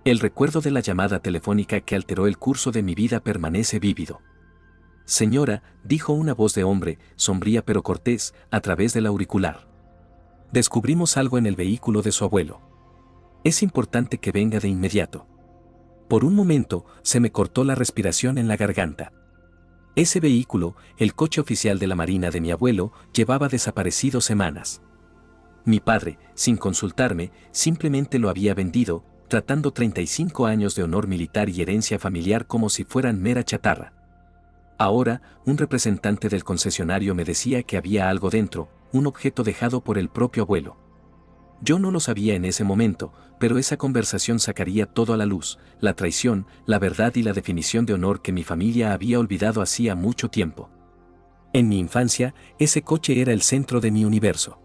El recuerdo de la llamada telefónica que alteró el curso de mi vida permanece vívido. Señora, dijo una voz de hombre, sombría pero cortés, a través del auricular. Descubrimos algo en el vehículo de su abuelo. Es importante que venga de inmediato. Por un momento, se me cortó la respiración en la garganta. Ese vehículo, el coche oficial de la Marina de mi abuelo, llevaba desaparecido semanas. Mi padre, sin consultarme, simplemente lo había vendido, tratando 35 años de honor militar y herencia familiar como si fueran mera chatarra. Ahora, un representante del concesionario me decía que había algo dentro, un objeto dejado por el propio abuelo. Yo no lo sabía en ese momento, pero esa conversación sacaría todo a la luz, la traición, la verdad y la definición de honor que mi familia había olvidado hacía mucho tiempo. En mi infancia, ese coche era el centro de mi universo.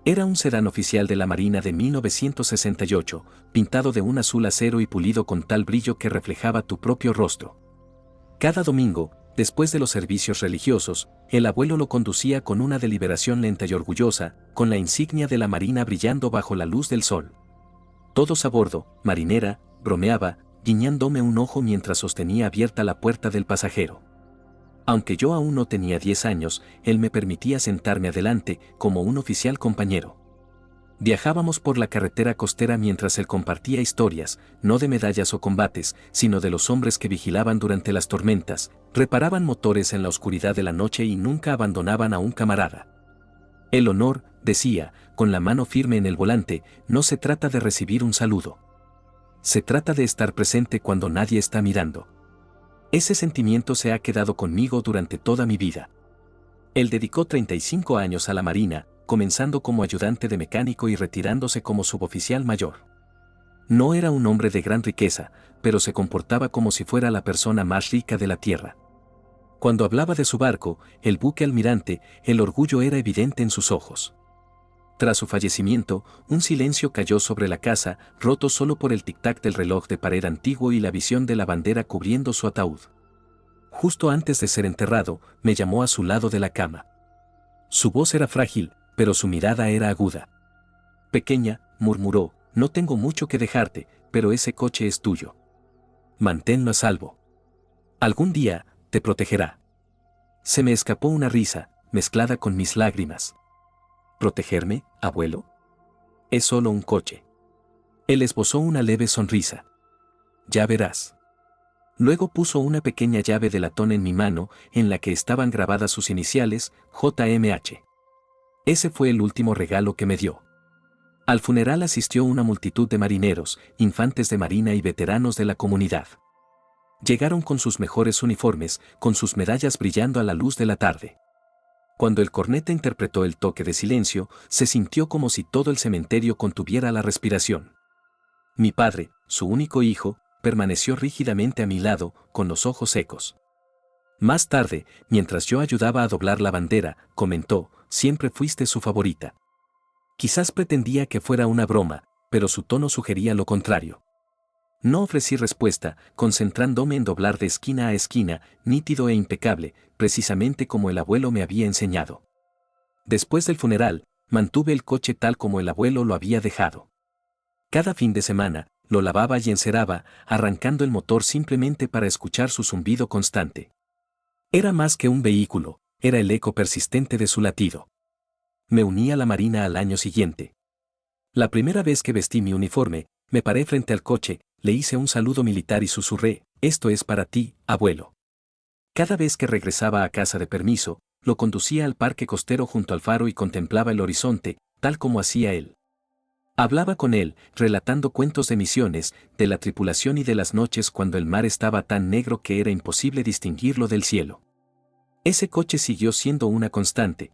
Era un sedán oficial de la Marina de 1968, pintado de un azul acero y pulido con tal brillo que reflejaba tu propio rostro. Cada domingo, después de los servicios religiosos, el abuelo lo conducía con una deliberación lenta y orgullosa, con la insignia de la Marina brillando bajo la luz del sol. Todos a bordo, marinera, bromeaba, guiñándome un ojo mientras sostenía abierta la puerta del pasajero. Aunque yo aún no tenía 10 años, él me permitía sentarme adelante, como un oficial compañero. Viajábamos por la carretera costera mientras él compartía historias, no de medallas o combates, sino de los hombres que vigilaban durante las tormentas, reparaban motores en la oscuridad de la noche y nunca abandonaban a un camarada. El honor, decía, con la mano firme en el volante, no se trata de recibir un saludo. Se trata de estar presente cuando nadie está mirando. Ese sentimiento se ha quedado conmigo durante toda mi vida. Él dedicó 35 años a la Marina, comenzando como ayudante de mecánico y retirándose como suboficial mayor. No era un hombre de gran riqueza, pero se comportaba como si fuera la persona más rica de la tierra. Cuando hablaba de su barco, el buque almirante, el orgullo era evidente en sus ojos. Tras su fallecimiento, un silencio cayó sobre la casa, roto solo por el tic-tac del reloj de pared antiguo y la visión de la bandera cubriendo su ataúd. Justo antes de ser enterrado, me llamó a su lado de la cama. Su voz era frágil, pero su mirada era aguda. Pequeña, murmuró, no tengo mucho que dejarte, pero ese coche es tuyo. Manténlo a salvo. Algún día, te protegerá. Se me escapó una risa, mezclada con mis lágrimas. ¿Protegerme, abuelo? Es solo un coche. Él esbozó una leve sonrisa. Ya verás. Luego puso una pequeña llave de latón en mi mano, en la que estaban grabadas sus iniciales, JMH. Ese fue el último regalo que me dio. Al funeral asistió una multitud de marineros, infantes de marina y veteranos de la comunidad. Llegaron con sus mejores uniformes, con sus medallas brillando a la luz de la tarde. Cuando el corneta interpretó el toque de silencio, se sintió como si todo el cementerio contuviera la respiración. Mi padre, su único hijo, permaneció rígidamente a mi lado, con los ojos secos. Más tarde, mientras yo ayudaba a doblar la bandera, comentó, siempre fuiste su favorita. Quizás pretendía que fuera una broma, pero su tono sugería lo contrario. No ofrecí respuesta, concentrándome en doblar de esquina a esquina, nítido e impecable, precisamente como el abuelo me había enseñado. Después del funeral, mantuve el coche tal como el abuelo lo había dejado. Cada fin de semana, lo lavaba y enceraba, arrancando el motor simplemente para escuchar su zumbido constante. Era más que un vehículo, era el eco persistente de su latido. Me uní a la Marina al año siguiente. La primera vez que vestí mi uniforme, me paré frente al coche, le hice un saludo militar y susurré, esto es para ti, abuelo. Cada vez que regresaba a casa de permiso, lo conducía al parque costero junto al faro y contemplaba el horizonte, tal como hacía él. Hablaba con él, relatando cuentos de misiones, de la tripulación y de las noches cuando el mar estaba tan negro que era imposible distinguirlo del cielo. Ese coche siguió siendo una constante.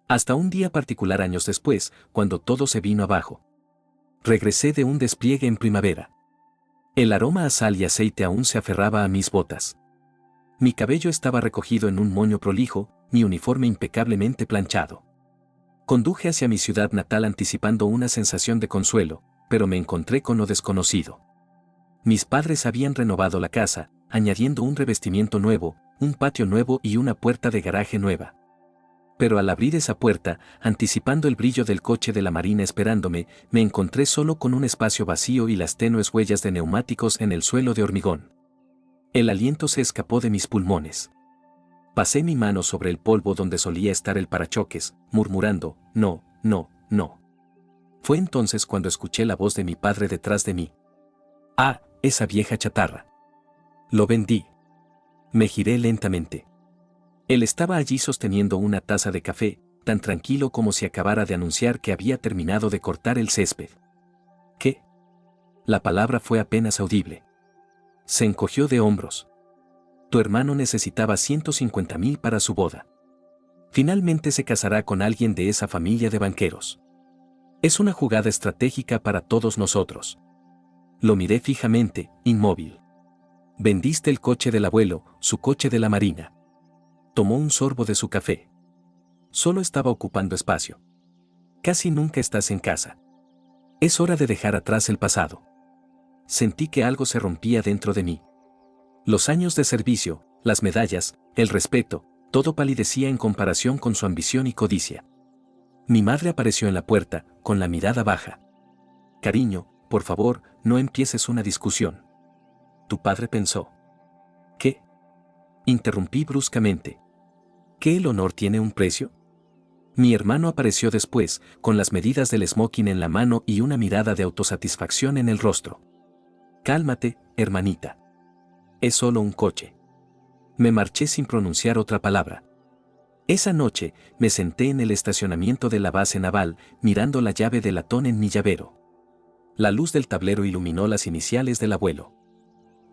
Hasta un día particular años después, cuando todo se vino abajo. Regresé de un despliegue en primavera. El aroma a sal y aceite aún se aferraba a mis botas. Mi cabello estaba recogido en un moño prolijo, mi uniforme impecablemente planchado. Conduje hacia mi ciudad natal anticipando una sensación de consuelo, pero me encontré con lo desconocido. Mis padres habían renovado la casa, añadiendo un revestimiento nuevo, un patio nuevo y una puerta de garaje nueva. Pero al abrir esa puerta, anticipando el brillo del coche de la marina esperándome, me encontré solo con un espacio vacío y las tenues huellas de neumáticos en el suelo de hormigón. El aliento se escapó de mis pulmones. Pasé mi mano sobre el polvo donde solía estar el parachoques, murmurando, no, no, no. Fue entonces cuando escuché la voz de mi padre detrás de mí. Ah, esa vieja chatarra. Lo vendí. Me giré lentamente. Él estaba allí sosteniendo una taza de café, tan tranquilo como si acabara de anunciar que había terminado de cortar el césped. ¿Qué? La palabra fue apenas audible. Se encogió de hombros. Tu hermano necesitaba 150.000 para su boda. Finalmente se casará con alguien de esa familia de banqueros. Es una jugada estratégica para todos nosotros. Lo miré fijamente, inmóvil. Vendiste el coche del abuelo, su coche de la marina. Tomó un sorbo de su café. Solo estaba ocupando espacio. Casi nunca estás en casa. Es hora de dejar atrás el pasado. Sentí que algo se rompía dentro de mí. Los años de servicio, las medallas, el respeto, todo palidecía en comparación con su ambición y codicia. Mi madre apareció en la puerta, con la mirada baja. Cariño, por favor, no empieces una discusión. Tu padre pensó. ¿Qué? Interrumpí bruscamente. ¿Que el honor tiene un precio? Mi hermano apareció después, con las medidas del smoking en la mano y una mirada de autosatisfacción en el rostro. Cálmate, hermanita. Es solo un coche. Me marché sin pronunciar otra palabra. Esa noche, me senté en el estacionamiento de la base naval, mirando la llave de latón en mi llavero. La luz del tablero iluminó las iniciales del abuelo.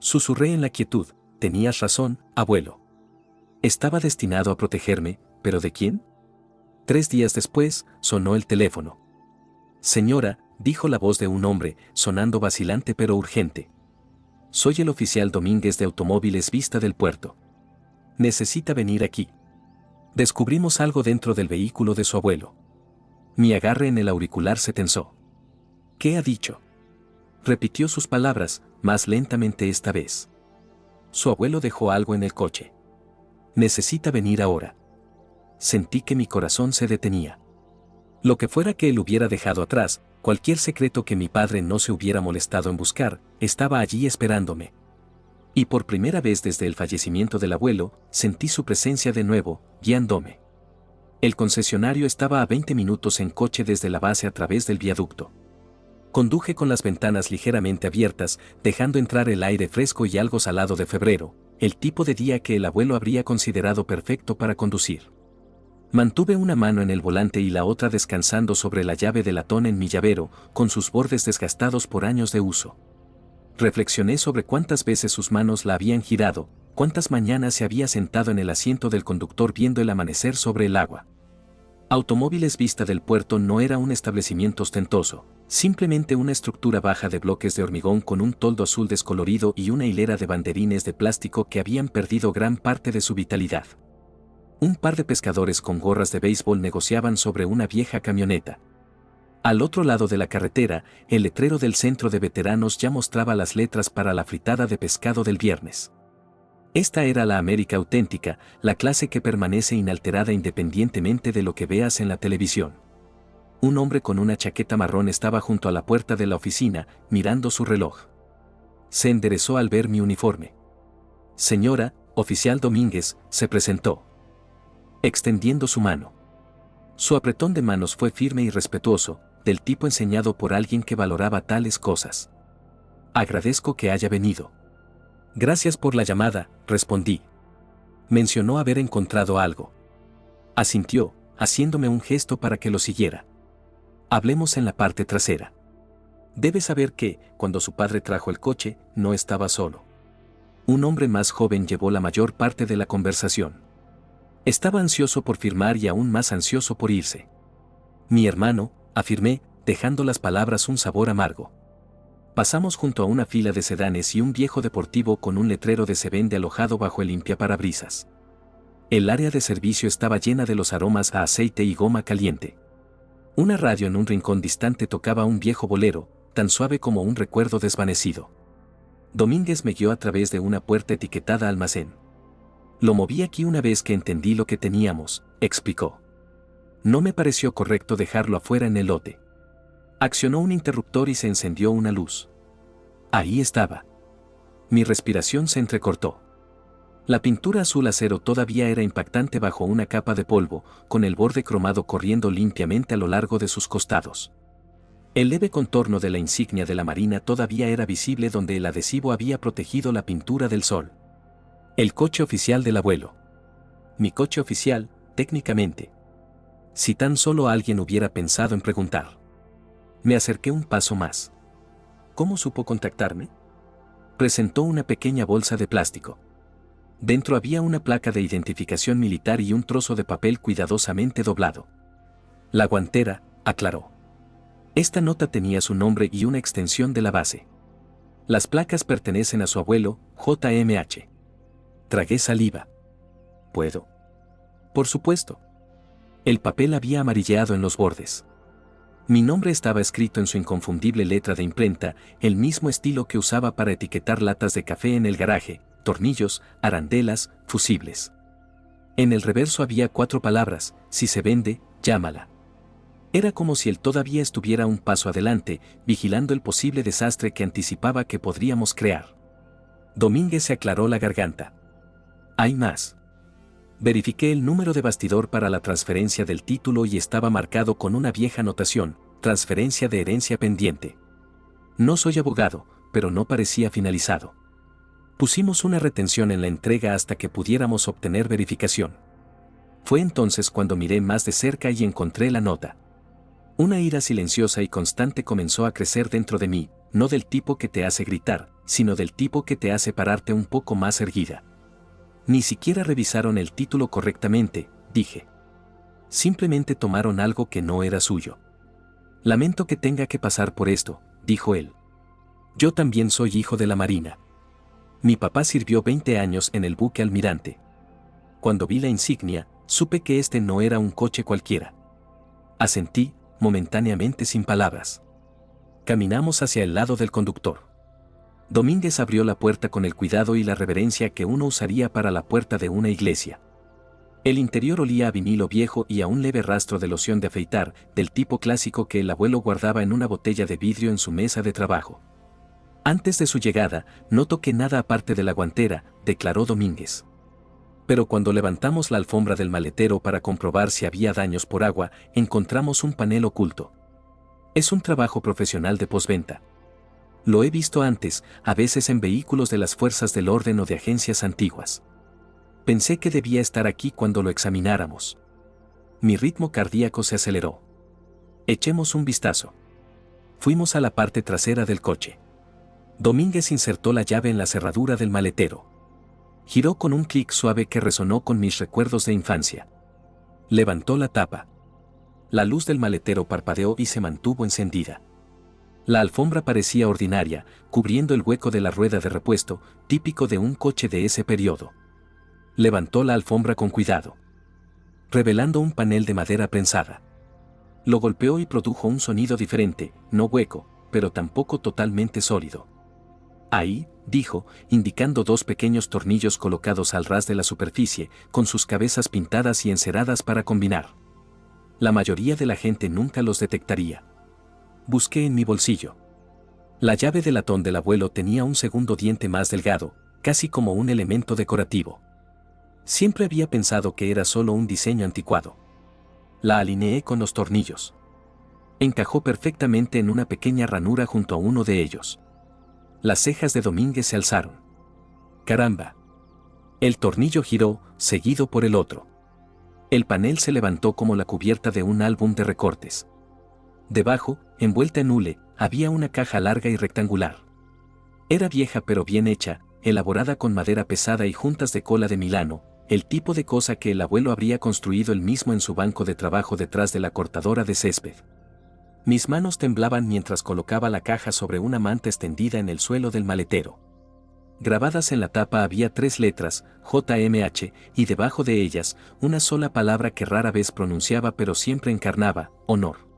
Susurré en la quietud, tenías razón, abuelo. Estaba destinado a protegerme, ¿pero de quién? 3 días después, sonó el teléfono. Señora, dijo la voz de un hombre, sonando vacilante pero urgente. Soy el oficial Domínguez de Automóviles Vista del Puerto. Necesita venir aquí. Descubrimos algo dentro del vehículo de su abuelo. Mi agarre en el auricular se tensó. ¿Qué ha dicho? Repitió sus palabras, más lentamente esta vez. Su abuelo dejó algo en el coche. Necesita venir ahora. Sentí que mi corazón se detenía. Lo que fuera que él hubiera dejado atrás, cualquier secreto que mi padre no se hubiera molestado en buscar, estaba allí esperándome. Y por primera vez desde el fallecimiento del abuelo, sentí su presencia de nuevo, guiándome. El concesionario estaba a 20 minutos en coche desde la base a través del viaducto. Conduje con las ventanas ligeramente abiertas, dejando entrar el aire fresco y algo salado de febrero, el tipo de día que el abuelo habría considerado perfecto para conducir. Mantuve una mano en el volante y la otra descansando sobre la llave de latón en mi llavero, con sus bordes desgastados por años de uso. Reflexioné sobre cuántas veces sus manos la habían girado, cuántas mañanas se había sentado en el asiento del conductor viendo el amanecer sobre el agua. Automóviles Vista del Puerto no era un establecimiento ostentoso, simplemente una estructura baja de bloques de hormigón con un toldo azul descolorido y una hilera de banderines de plástico que habían perdido gran parte de su vitalidad. Un par de pescadores con gorras de béisbol negociaban sobre una vieja camioneta. Al otro lado de la carretera, el letrero del centro de veteranos ya mostraba las letras para la fritada de pescado del viernes. Esta era la América auténtica, la clase que permanece inalterada independientemente de lo que veas en la televisión. Un hombre con una chaqueta marrón estaba junto a la puerta de la oficina, mirando su reloj. Se enderezó al ver mi uniforme. Señora, oficial Domínguez, se presentó, extendiendo su mano. Su apretón de manos fue firme y respetuoso, del tipo enseñado por alguien que valoraba tales cosas. Agradezco que haya venido. Gracias por la llamada, respondí. Mencionó haber encontrado algo. Asintió, haciéndome un gesto para que lo siguiera. Hablemos en la parte trasera. Debe saber que, cuando su padre trajo el coche, no estaba solo. Un hombre más joven llevó la mayor parte de la conversación. Estaba ansioso por firmar y aún más ansioso por irse. Mi hermano, afirmé, dejando las palabras un sabor amargo. Pasamos junto a una fila de sedanes y un viejo deportivo con un letrero de se vende alojado bajo el limpiaparabrisas. El área de servicio estaba llena de los aromas a aceite y goma caliente. Una radio en un rincón distante tocaba un viejo bolero, tan suave como un recuerdo desvanecido. Domínguez me guió a través de una puerta etiquetada almacén. Lo moví aquí una vez que entendí lo que teníamos, explicó. No me pareció correcto dejarlo afuera en el lote. Accionó un interruptor y se encendió una luz. Ahí estaba. Mi respiración se entrecortó. La pintura azul acero todavía era impactante bajo una capa de polvo, con el borde cromado corriendo limpiamente a lo largo de sus costados. El leve contorno de la insignia de la Marina todavía era visible donde el adhesivo había protegido la pintura del sol. El coche oficial del abuelo. Mi coche oficial, técnicamente. Si tan solo alguien hubiera pensado en preguntar. Me acerqué un paso más. ¿Cómo supo contactarme? Presentó una pequeña bolsa de plástico. Dentro había una placa de identificación militar y un trozo de papel cuidadosamente doblado. La guantera, aclaró. Esta nota tenía su nombre y una extensión de la base. Las placas pertenecen a su abuelo, JMH. Tragué saliva. ¿Puedo? Por supuesto. El papel había amarilleado en los bordes. Mi nombre estaba escrito en su inconfundible letra de imprenta, el mismo estilo que usaba para etiquetar latas de café en el garaje, tornillos, arandelas, fusibles. En el reverso había 4 palabras: si se vende, llámala. Era como si él todavía estuviera un paso adelante, vigilando el posible desastre que anticipaba que podríamos crear. Domínguez se aclaró la garganta. Hay más. Verifiqué el número de bastidor para la transferencia del título y estaba marcado con una vieja anotación: transferencia de herencia pendiente. No soy abogado, pero no parecía finalizado. Pusimos una retención en la entrega hasta que pudiéramos obtener verificación. Fue entonces cuando miré más de cerca y encontré la nota. Una ira silenciosa y constante comenzó a crecer dentro de mí, no del tipo que te hace gritar, sino del tipo que te hace pararte un poco más erguida. Ni siquiera revisaron el título correctamente, dije. Simplemente tomaron algo que no era suyo. Lamento que tenga que pasar por esto, dijo él. Yo también soy hijo de la Marina. Mi papá sirvió 20 años en el buque Almirante. Cuando vi la insignia, supe que este no era un coche cualquiera. Asentí, momentáneamente sin palabras. Caminamos hacia el lado del conductor. Domínguez abrió la puerta con el cuidado y la reverencia que uno usaría para la puerta de una iglesia. El interior olía a vinilo viejo y a un leve rastro de loción de afeitar, del tipo clásico que el abuelo guardaba en una botella de vidrio en su mesa de trabajo. Antes de su llegada, no toqué nada aparte de la guantera, declaró Domínguez. Pero cuando levantamos la alfombra del maletero para comprobar si había daños por agua, encontramos un panel oculto. Es un trabajo profesional de postventa. Lo he visto antes, a veces en vehículos de las fuerzas del orden o de agencias antiguas. Pensé que debía estar aquí cuando lo examináramos. Mi ritmo cardíaco se aceleró. Echemos un vistazo. Fuimos a la parte trasera del coche. Domínguez insertó la llave en la cerradura del maletero. Giró con un clic suave que resonó con mis recuerdos de infancia. Levantó la tapa. La luz del maletero parpadeó y se mantuvo encendida. La alfombra parecía ordinaria, cubriendo el hueco de la rueda de repuesto, típico de un coche de ese periodo. Levantó la alfombra con cuidado, revelando un panel de madera prensada. Lo golpeó y produjo un sonido diferente, no hueco, pero tampoco totalmente sólido. Ahí, dijo, indicando 2 pequeños tornillos colocados al ras de la superficie, con sus cabezas pintadas y enceradas para combinar. La mayoría de la gente nunca los detectaría. Busqué en mi bolsillo. La llave de latón del abuelo tenía un segundo diente más delgado, casi como un elemento decorativo. Siempre había pensado que era solo un diseño anticuado. La alineé con los tornillos. Encajó perfectamente en una pequeña ranura junto a uno de ellos. Las cejas de Domínguez se alzaron. ¡Caramba! El tornillo giró, seguido por el otro. El panel se levantó como la cubierta de un álbum de recortes. Debajo, envuelta en hule, había una caja larga y rectangular. Era vieja pero bien hecha, elaborada con madera pesada y juntas de cola de Milano, el tipo de cosa que el abuelo habría construido él mismo en su banco de trabajo detrás de la cortadora de césped. Mis manos temblaban mientras colocaba la caja sobre una manta extendida en el suelo del maletero. Grabadas en la tapa había 3 letras, JMH, y debajo de ellas, una sola palabra que rara vez pronunciaba pero siempre encarnaba: honor.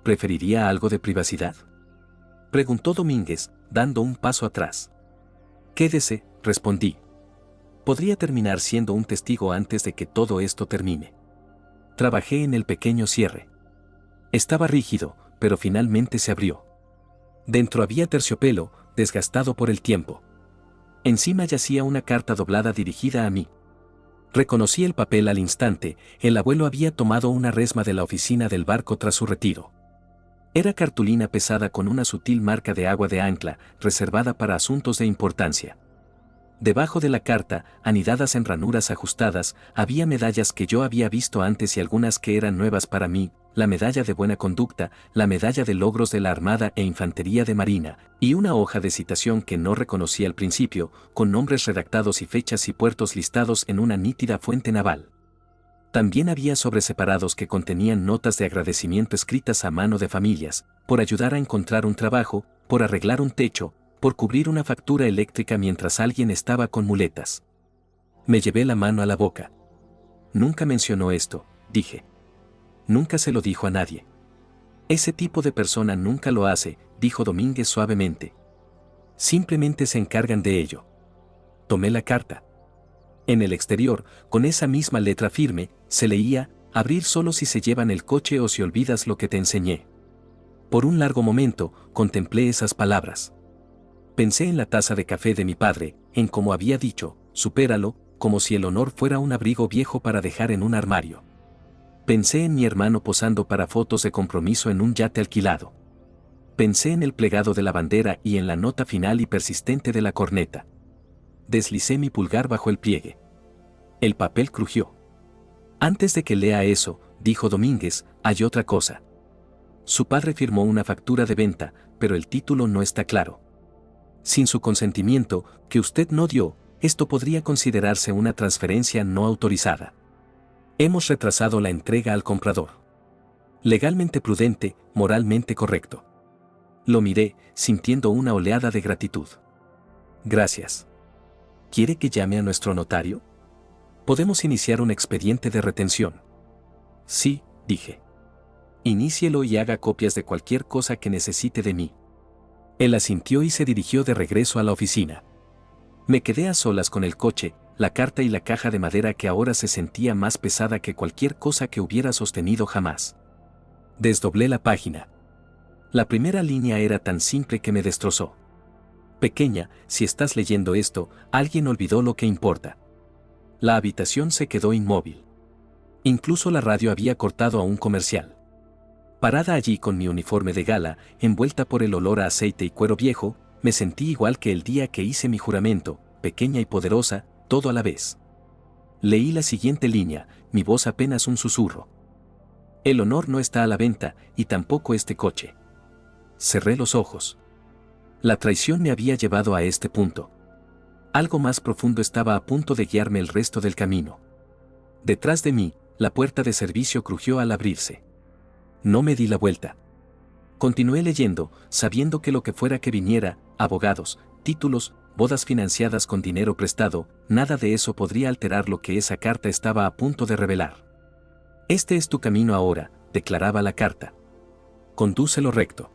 ¿Preferiría algo de privacidad?, preguntó Domínguez, dando un paso atrás. Quédese, respondí. Podría terminar siendo un testigo antes de que todo esto termine. Trabajé en el pequeño cierre. Estaba rígido, pero finalmente se abrió. Dentro había terciopelo, desgastado por el tiempo. Encima yacía una carta doblada dirigida a mí. Reconocí el papel al instante. El abuelo había tomado una resma de la oficina del barco tras su retiro. Era cartulina pesada con una sutil marca de agua de ancla, reservada para asuntos de importancia. Debajo de la carta, anidadas en ranuras ajustadas, había medallas que yo había visto antes y algunas que eran nuevas para mí: la medalla de buena conducta, la medalla de logros de la Armada e Infantería de Marina, y una hoja de citación que no reconocí al principio, con nombres redactados y fechas y puertos listados en una nítida fuente naval. También había sobres separados que contenían notas de agradecimiento escritas a mano de familias, por ayudar a encontrar un trabajo, por arreglar un techo, por cubrir una factura eléctrica mientras alguien estaba con muletas. Me llevé la mano a la boca. Nunca mencionó esto, dije. Nunca se lo dijo a nadie. Ese tipo de persona nunca lo hace, dijo Domínguez suavemente. Simplemente se encargan de ello. Tomé la carta. En el exterior, con esa misma letra firme, se leía: abrir solo si se llevan el coche o si olvidas lo que te enseñé. Por un largo momento, contemplé esas palabras. Pensé en la taza de café de mi padre, en cómo había dicho: supéralo, como si el honor fuera un abrigo viejo para dejar en un armario. Pensé en mi hermano posando para fotos de compromiso en un yate alquilado. Pensé en el plegado de la bandera y en la nota final y persistente de la corneta. Deslicé mi pulgar bajo el pliegue. El papel crujió. Antes de que lea eso, dijo Domínguez, hay otra cosa. Su padre firmó una factura de venta, pero el título no está claro. Sin su consentimiento, que usted no dio, esto podría considerarse una transferencia no autorizada. Hemos retrasado la entrega al comprador. Legalmente prudente, moralmente correcto. Lo miré, sintiendo una oleada de gratitud. Gracias. ¿Quiere que llame a nuestro notario? Podemos iniciar un expediente de retención. Sí, dije. Inícielo y haga copias de cualquier cosa que necesite de mí. Él asintió y se dirigió de regreso a la oficina. Me quedé a solas con el coche, la carta y la caja de madera que ahora se sentía más pesada que cualquier cosa que hubiera sostenido jamás. Desdoblé la página. La primera línea era tan simple que me destrozó. Pequeña, si estás leyendo esto, alguien olvidó lo que importa. La habitación se quedó inmóvil. Incluso la radio había cortado a un comercial. Parada allí con mi uniforme de gala, envuelta por el olor a aceite y cuero viejo, me sentí igual que el día que hice mi juramento, pequeña y poderosa, todo a la vez. Leí la siguiente línea, mi voz apenas un susurro. El honor no está a la venta, y tampoco este coche. Cerré los ojos. La traición me había llevado a este punto. Algo más profundo estaba a punto de guiarme el resto del camino. Detrás de mí, la puerta de servicio crujió al abrirse. No me di la vuelta. Continué leyendo, sabiendo que lo que fuera que viniera, abogados, títulos, bodas financiadas con dinero prestado, nada de eso podría alterar lo que esa carta estaba a punto de revelar. Este es tu camino ahora, declaraba la carta. Condúcelo recto.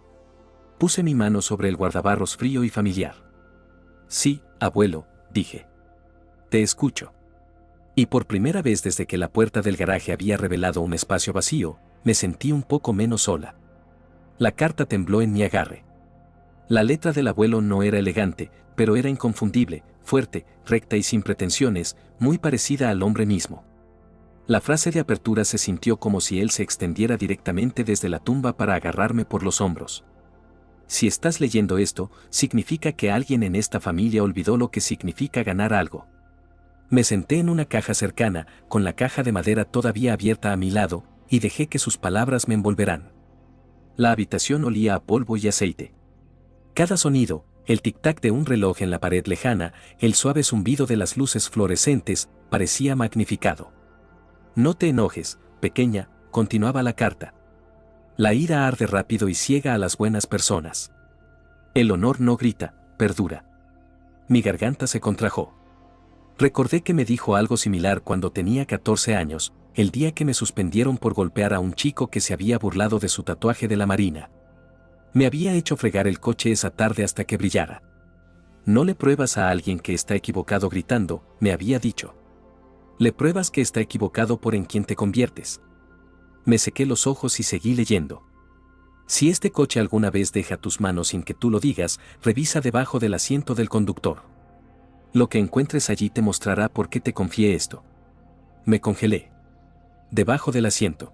Puse mi mano sobre el guardabarros frío y familiar. Sí, abuelo, dije. Te escucho. Y por primera vez desde que la puerta del garaje había revelado un espacio vacío, me sentí un poco menos sola. La carta tembló en mi agarre. La letra del abuelo no era elegante, pero era inconfundible, fuerte, recta y sin pretensiones, muy parecida al hombre mismo. La frase de apertura se sintió como si él se extendiera directamente desde la tumba para agarrarme por los hombros. Si estás leyendo esto, significa que alguien en esta familia olvidó lo que significa ganar algo. Me senté en una caja cercana, con la caja de madera todavía abierta a mi lado, y dejé que sus palabras me envolveran. La habitación olía a polvo y aceite. Cada sonido, el tic-tac de un reloj en la pared lejana, el suave zumbido de las luces fluorescentes, parecía magnificado. No te enojes, pequeña, continuaba la carta. La ira arde rápido y ciega a las buenas personas. El honor no grita, perdura. Mi garganta se contrajo. Recordé que me dijo algo similar cuando tenía 14 años, el día que me suspendieron por golpear a un chico que se había burlado de su tatuaje de la Marina. Me había hecho fregar el coche esa tarde hasta que brillara. No le pruebas a alguien que está equivocado gritando, me había dicho. Le pruebas que está equivocado por en quien te conviertes. Me sequé los ojos y seguí leyendo. Si este coche alguna vez deja tus manos sin que tú lo digas, revisa debajo del asiento del conductor. Lo que encuentres allí te mostrará por qué te confié esto. Me congelé. Debajo del asiento.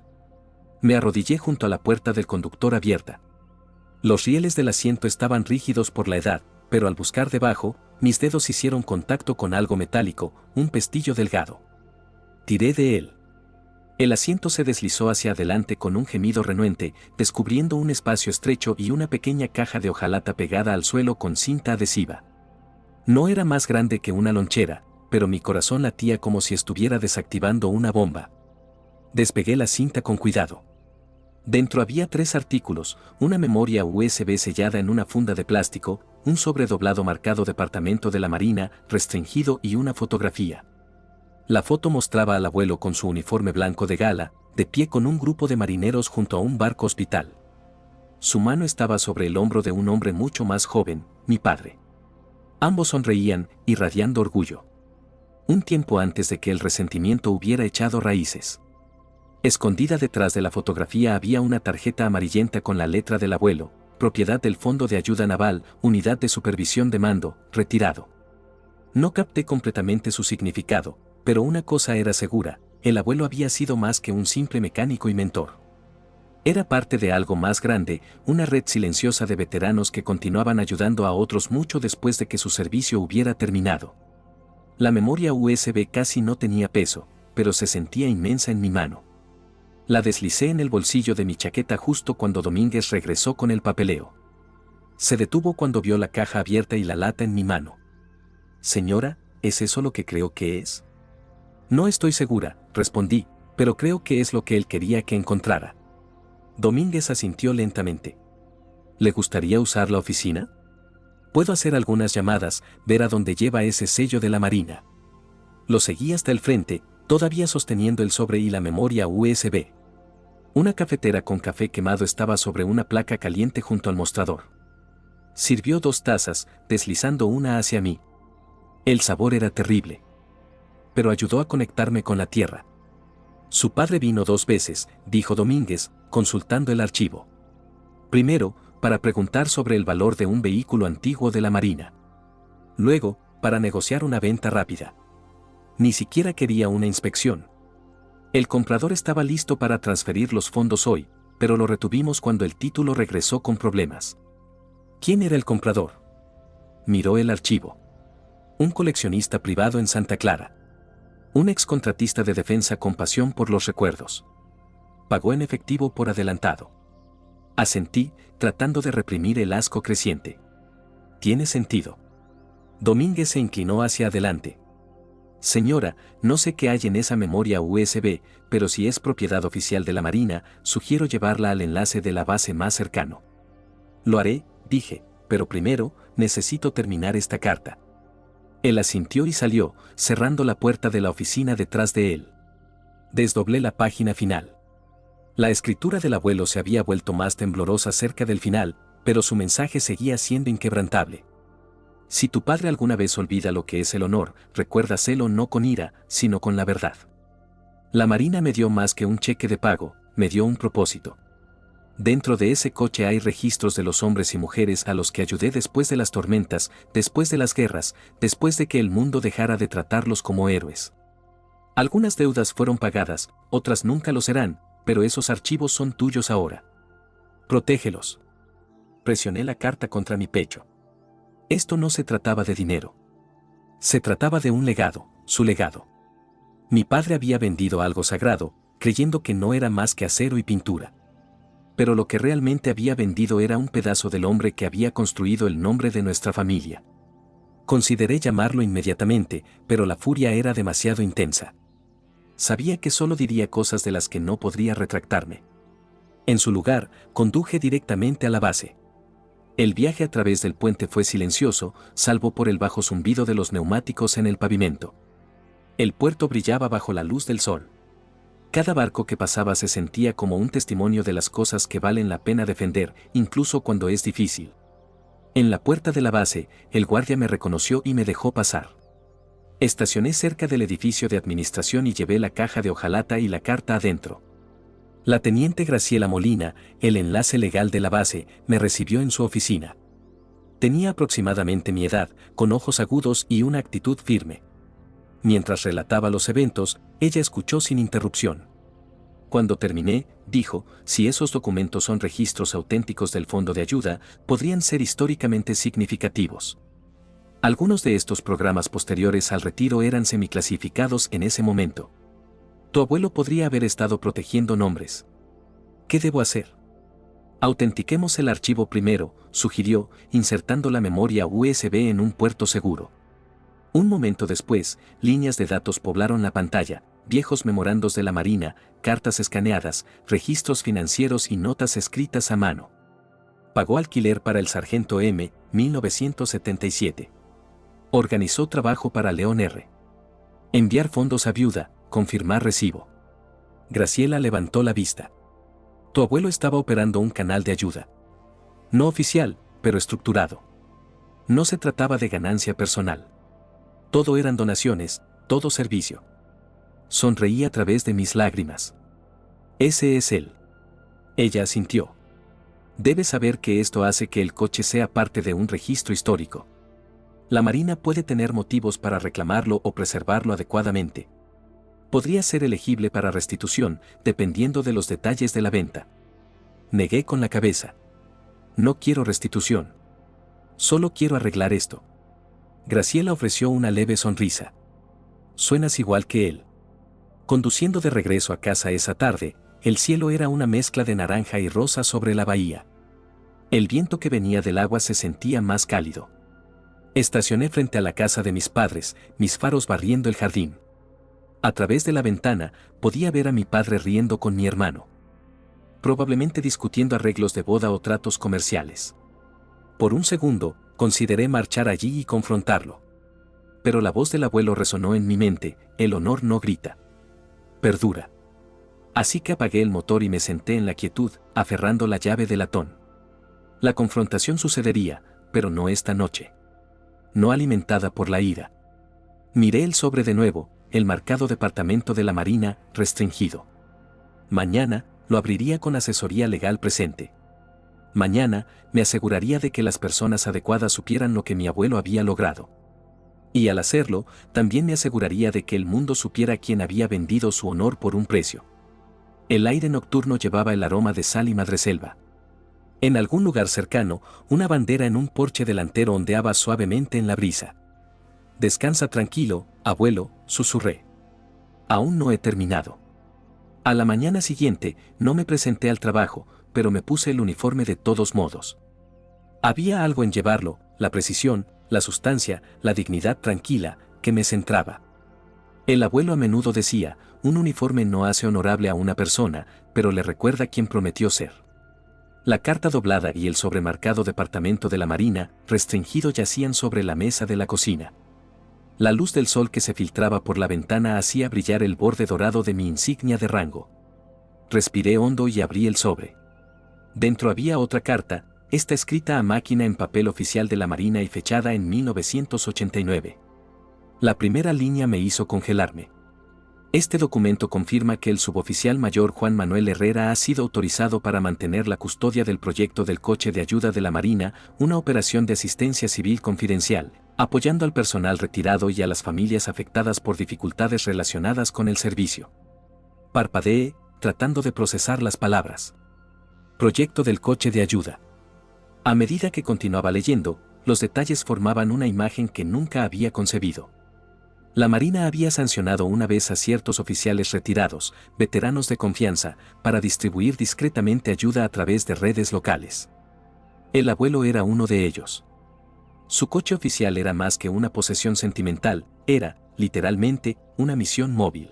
Me arrodillé junto a la puerta del conductor abierta. Los rieles del asiento estaban rígidos por la edad, pero al buscar debajo, mis dedos hicieron contacto con algo metálico, un pestillo delgado. Tiré de él. El asiento se deslizó hacia adelante con un gemido renuente, descubriendo un espacio estrecho y una pequeña caja de hojalata pegada al suelo con cinta adhesiva. No era más grande que una lonchera, pero mi corazón latía como si estuviera desactivando una bomba. Despegué la cinta con cuidado. Dentro había 3 artículos, una memoria USB sellada en una funda de plástico, un sobre doblado marcado Departamento de la Marina, restringido y una fotografía. La foto mostraba al abuelo con su uniforme blanco de gala, de pie con un grupo de marineros junto a un barco hospital. Su mano estaba sobre el hombro de un hombre mucho más joven, mi padre. Ambos sonreían, irradiando orgullo. Un tiempo antes de que el resentimiento hubiera echado raíces. Escondida detrás de la fotografía había una tarjeta amarillenta con la letra del abuelo, propiedad del Fondo de Ayuda Naval, Unidad de Supervisión de Mando, retirado. No capté completamente su significado, pero una cosa era segura, el abuelo había sido más que un simple mecánico y mentor. Era parte de algo más grande, una red silenciosa de veteranos que continuaban ayudando a otros mucho después de que su servicio hubiera terminado. La memoria USB casi no tenía peso, pero se sentía inmensa en mi mano. La deslicé en el bolsillo de mi chaqueta justo cuando Domínguez regresó con el papeleo. Se detuvo cuando vio la caja abierta y la lata en mi mano. Señora, ¿es eso lo que creo que es? No estoy segura, respondí, pero creo que es lo que él quería que encontrara. Domínguez asintió lentamente. ¿Le gustaría usar la oficina? Puedo hacer algunas llamadas, ver a dónde lleva ese sello de la Marina. Lo seguí hasta el frente, todavía sosteniendo el sobre y la memoria USB. Una cafetera con café quemado estaba sobre una placa caliente junto al mostrador. Sirvió 2 tazas, deslizando una hacia mí. El sabor era terrible. Pero ayudó a conectarme con la tierra. Su padre vino 2 veces, dijo Domínguez, consultando el archivo. Primero, para preguntar sobre el valor de un vehículo antiguo de la Marina. Luego, para negociar una venta rápida. Ni siquiera quería una inspección. El comprador estaba listo para transferir los fondos hoy, pero lo retuvimos cuando el título regresó con problemas. ¿Quién era el comprador? Miró el archivo. Un coleccionista privado en Santa Clara. Un excontratista de defensa con pasión por los recuerdos. Pagó en efectivo por adelantado. Asentí, tratando de reprimir el asco creciente. Tiene sentido. Domínguez se inclinó hacia adelante. Señora, no sé qué hay en esa memoria USB, pero si es propiedad oficial de la Marina, sugiero llevarla al enlace de la base más cercano. Lo haré, dije, pero primero, necesito terminar esta carta. Él asintió y salió, cerrando la puerta de la oficina detrás de él. Desdoblé la página final. La escritura del abuelo se había vuelto más temblorosa cerca del final, pero su mensaje seguía siendo inquebrantable. Si tu padre alguna vez olvida lo que es el honor, recuérdaselo no con ira, sino con la verdad. La Marina me dio más que un cheque de pago, me dio un propósito. Dentro de ese coche hay registros de los hombres y mujeres a los que ayudé después de las tormentas, después de las guerras, después de que el mundo dejara de tratarlos como héroes. Algunas deudas fueron pagadas, otras nunca lo serán, pero esos archivos son tuyos ahora. Protégelos. Presioné la carta contra mi pecho. Esto no se trataba de dinero. Se trataba de un legado, su legado. Mi padre había vendido algo sagrado, creyendo que no era más que acero y pintura. Pero lo que realmente había vendido era un pedazo del hombre que había construido el nombre de nuestra familia. Consideré llamarlo inmediatamente, pero la furia era demasiado intensa. Sabía que solo diría cosas de las que no podría retractarme. En su lugar, conduje directamente a la base. El viaje a través del puente fue silencioso, salvo por el bajo zumbido de los neumáticos en el pavimento. El puerto brillaba bajo la luz del sol. Cada barco que pasaba se sentía como un testimonio de las cosas que valen la pena defender, incluso cuando es difícil. En la puerta de la base, el guardia me reconoció y me dejó pasar. Estacioné cerca del edificio de administración y llevé la caja de hojalata y la carta adentro. La teniente Graciela Molina, el enlace legal de la base, me recibió en su oficina. Tenía aproximadamente mi edad, con ojos agudos y una actitud firme. Mientras relataba los eventos, ella escuchó sin interrupción. Cuando terminé, dijo, si esos documentos son registros auténticos del fondo de ayuda, podrían ser históricamente significativos. Algunos de estos programas posteriores al retiro eran semiclasificados en ese momento. Tu abuelo podría haber estado protegiendo nombres. ¿Qué debo hacer? Autentiquemos el archivo primero, sugirió, insertando la memoria USB en un puerto seguro. Un momento después, líneas de datos poblaron la pantalla, viejos memorandos de la Marina, cartas escaneadas, registros financieros y notas escritas a mano. Pagó alquiler para el sargento M, 1977. Organizó trabajo para León R. Enviar fondos a viuda, confirmar recibo. Graciela levantó la vista. Tu abuelo estaba operando un canal de ayuda. No oficial, pero estructurado. No se trataba de ganancia personal. Todo eran donaciones, todo servicio. Sonreí a través de mis lágrimas. Ese es él. Ella asintió. Debes saber que esto hace que el coche sea parte de un registro histórico. La Marina puede tener motivos para reclamarlo o preservarlo adecuadamente. Podría ser elegible para restitución, dependiendo de los detalles de la venta. Negué con la cabeza. No quiero restitución. Solo quiero arreglar esto. Graciela ofreció una leve sonrisa. Suenas igual que él. Conduciendo de regreso a casa esa tarde, el cielo era una mezcla de naranja y rosa sobre la bahía. El viento que venía del agua se sentía más cálido. Estacioné frente a la casa de mis padres, mis faros barriendo el jardín. A través de la ventana, podía ver a mi padre riendo con mi hermano. Probablemente discutiendo arreglos de boda o tratos comerciales. Por un segundo, consideré marchar allí y confrontarlo. Pero la voz del abuelo resonó en mi mente, el honor no grita. Perdura. Así que apagué el motor y me senté en la quietud, aferrando la llave de latón. La confrontación sucedería, pero no esta noche. No alimentada por la ira. Miré el sobre de nuevo, el marcado Departamento de la Marina, restringido. Mañana, lo abriría con asesoría legal presente. Mañana, me aseguraría de que las personas adecuadas supieran lo que mi abuelo había logrado. Y al hacerlo, también me aseguraría de que el mundo supiera quién había vendido su honor por un precio. El aire nocturno llevaba el aroma de sal y madreselva. En algún lugar cercano, una bandera en un porche delantero ondeaba suavemente en la brisa. Descansa tranquilo, abuelo, susurré. Aún no he terminado. A la mañana siguiente, no me presenté al trabajo, pero me puse el uniforme de todos modos. Había algo en llevarlo, la precisión, la sustancia, la dignidad tranquila, que me centraba. El abuelo a menudo decía, un uniforme no hace honorable a una persona, pero le recuerda quién prometió ser. La carta doblada y el sobremarcado Departamento de la Marina, restringido, yacían sobre la mesa de la cocina. La luz del sol que se filtraba por la ventana hacía brillar el borde dorado de mi insignia de rango. Respiré hondo y abrí el sobre. Dentro había otra carta, esta escrita a máquina en papel oficial de la Marina y fechada en 1989. La primera línea me hizo congelarme. Este documento confirma que el suboficial mayor Juan Manuel Herrera ha sido autorizado para mantener la custodia del proyecto del coche de ayuda de la Marina, una operación de asistencia civil confidencial, apoyando al personal retirado y a las familias afectadas por dificultades relacionadas con el servicio. Parpadeé, tratando de procesar las palabras. Proyecto del coche de ayuda. A medida que continuaba leyendo, los detalles formaban una imagen que nunca había concebido. La Marina había sancionado una vez a ciertos oficiales retirados, veteranos de confianza, para distribuir discretamente ayuda a través de redes locales. El abuelo era uno de ellos. Su coche oficial era más que una posesión sentimental, era, literalmente, una misión móvil.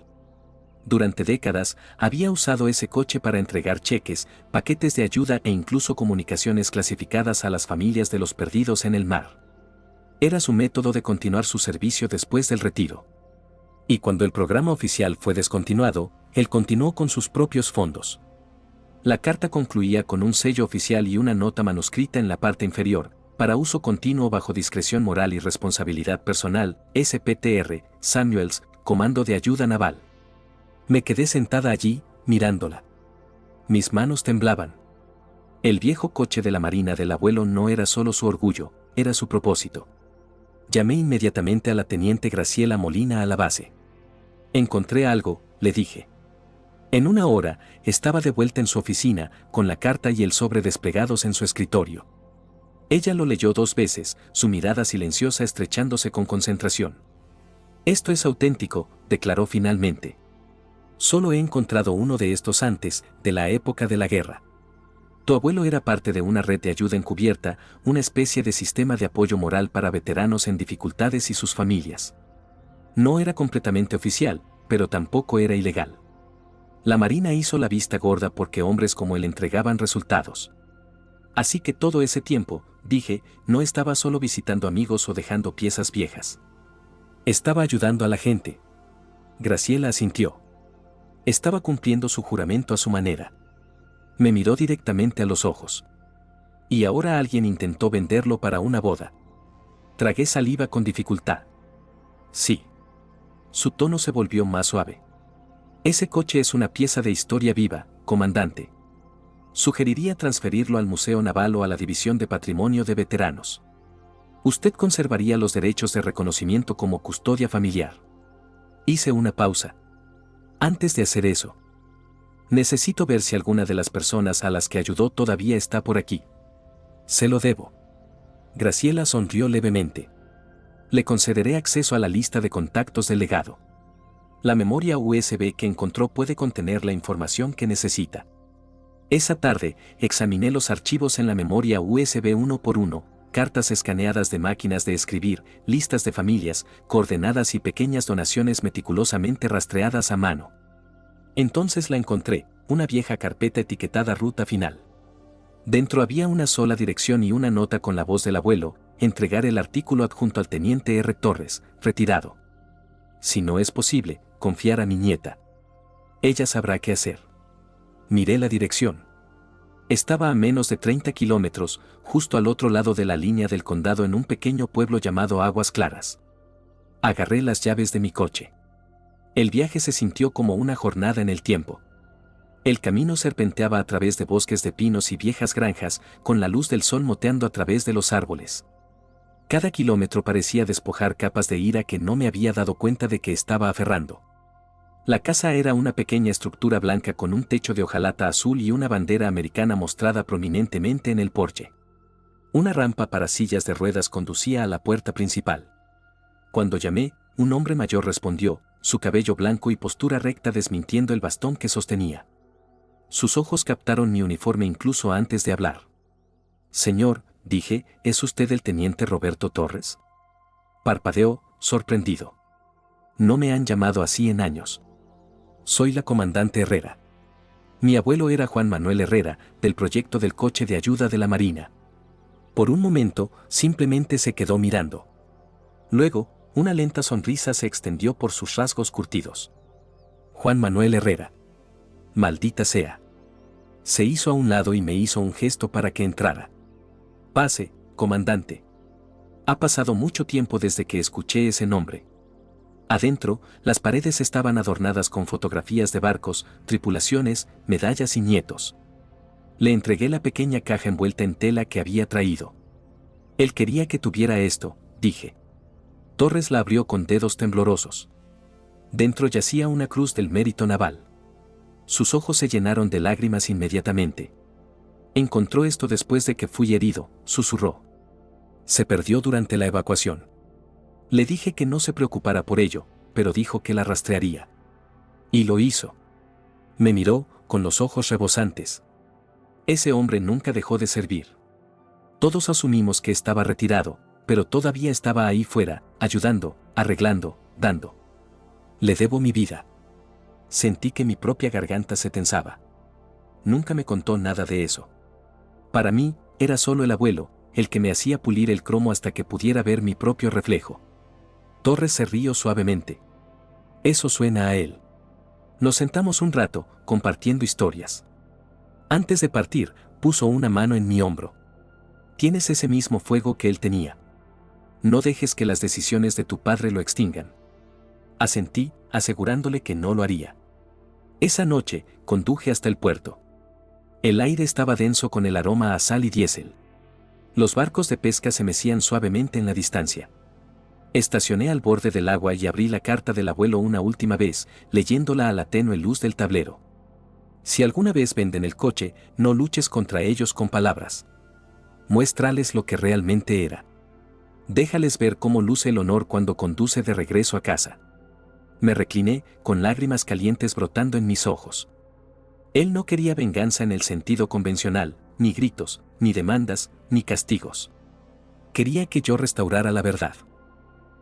Durante décadas, había usado ese coche para entregar cheques, paquetes de ayuda e incluso comunicaciones clasificadas a las familias de los perdidos en el mar. Era su método de continuar su servicio después del retiro. Y cuando el programa oficial fue descontinuado, él continuó con sus propios fondos. La carta concluía con un sello oficial y una nota manuscrita en la parte inferior, para uso continuo bajo discreción moral y responsabilidad personal, SPTR, Samuels, Comando de Ayuda Naval. Me quedé sentada allí, mirándola. Mis manos temblaban. El viejo coche de la marina del abuelo no era solo su orgullo, era su propósito. Llamé inmediatamente a la teniente Graciela Molina a la base. Encontré algo, le dije. En una hora, estaba de vuelta en su oficina, con la carta y el sobre desplegados en su escritorio. Ella lo leyó 2 veces, su mirada silenciosa estrechándose con concentración. Esto es auténtico, declaró finalmente. Solo he encontrado uno de estos antes, de la época de la guerra. Tu abuelo era parte de una red de ayuda encubierta, una especie de sistema de apoyo moral para veteranos en dificultades y sus familias. No era completamente oficial, pero tampoco era ilegal. La Marina hizo la vista gorda porque hombres como él entregaban resultados. Así que todo ese tiempo, dije, no estaba solo visitando amigos o dejando piezas viejas. Estaba ayudando a la gente. Graciela asintió. Estaba cumpliendo su juramento a su manera. Me miró directamente a los ojos. Y ahora alguien intentó venderlo para una boda. Tragué saliva con dificultad. Sí. Su tono se volvió más suave. Ese coche es una pieza de historia viva, comandante. Sugeriría transferirlo al Museo Naval o a la División de Patrimonio de Veteranos. Usted conservaría los derechos de reconocimiento como custodia familiar. Hice una pausa. Antes de hacer eso, necesito ver si alguna de las personas a las que ayudó todavía está por aquí. Se lo debo. Graciela sonrió levemente. Le concederé acceso a la lista de contactos del legado. La memoria USB que encontró puede contener la información que necesita. Esa tarde, examiné los archivos en la memoria USB uno por uno, cartas escaneadas de máquinas de escribir, listas de familias, coordenadas y pequeñas donaciones meticulosamente rastreadas a mano. Entonces la encontré, una vieja carpeta etiquetada Ruta Final. Dentro había una sola dirección y una nota con la voz del abuelo: entregar el artículo adjunto al teniente R. Torres, retirado. Si no es posible, confiar a mi nieta. Ella sabrá qué hacer. Miré la dirección. Estaba a menos de 30 kilómetros, justo al otro lado de la línea del condado en un pequeño pueblo llamado Aguas Claras. Agarré las llaves de mi coche. El viaje se sintió como una jornada en el tiempo. El camino serpenteaba a través de bosques de pinos y viejas granjas, con la luz del sol moteando a través de los árboles. Cada kilómetro parecía despojar capas de ira que no me había dado cuenta de que estaba aferrando. La casa era una pequeña estructura blanca con un techo de hojalata azul y una bandera americana mostrada prominentemente en el porche. Una rampa para sillas de ruedas conducía a la puerta principal. Cuando llamé, un hombre mayor respondió, su cabello blanco y postura recta desmintiendo el bastón que sostenía. Sus ojos captaron mi uniforme incluso antes de hablar. Señor, dije, ¿es usted el teniente Roberto Torres? Parpadeó, sorprendido. No me han llamado así en años. Soy la comandante Herrera. Mi abuelo era Juan Manuel Herrera, del proyecto del coche de ayuda de la Marina. Por un momento, simplemente se quedó mirando. Luego, una lenta sonrisa se extendió por sus rasgos curtidos. Juan Manuel Herrera. Maldita sea. Se hizo a un lado y me hizo un gesto para que entrara. Pase, comandante. Ha pasado mucho tiempo desde que escuché ese nombre. Adentro, las paredes estaban adornadas con fotografías de barcos, tripulaciones, medallas y nietos. Le entregué la pequeña caja envuelta en tela que había traído. Él quería que tuviera esto, dije. Torres la abrió con dedos temblorosos. Dentro yacía una cruz del Mérito Naval. Sus ojos se llenaron de lágrimas inmediatamente. Encontró esto después de que fui herido, susurró. Se perdió durante la evacuación. Le dije que no se preocupara por ello, pero dijo que la rastrearía. Y lo hizo. Me miró, con los ojos rebosantes. Ese hombre nunca dejó de servir. Todos asumimos que estaba retirado, pero todavía estaba ahí fuera, ayudando, arreglando, dando. Le debo mi vida. Sentí que mi propia garganta se tensaba. Nunca me contó nada de eso. Para mí, era solo el abuelo, el que me hacía pulir el cromo hasta que pudiera ver mi propio reflejo. Torres se rió suavemente. Eso suena a él. Nos sentamos un rato, compartiendo historias. Antes de partir, puso una mano en mi hombro. Tienes ese mismo fuego que él tenía. No dejes que las decisiones de tu padre lo extingan. Asentí, asegurándole que no lo haría. Esa noche, conduje hasta el puerto. El aire estaba denso con el aroma a sal y diésel. Los barcos de pesca se mecían suavemente en la distancia. Estacioné al borde del agua y abrí la carta del abuelo una última vez, leyéndola a la tenue luz del tablero. Si alguna vez venden el coche, no luches contra ellos con palabras. Muéstrales lo que realmente era. Déjales ver cómo luce el honor cuando conduce de regreso a casa. Me recliné, con lágrimas calientes brotando en mis ojos. Él no quería venganza en el sentido convencional, ni gritos, ni demandas, ni castigos. Quería que yo restaurara la verdad.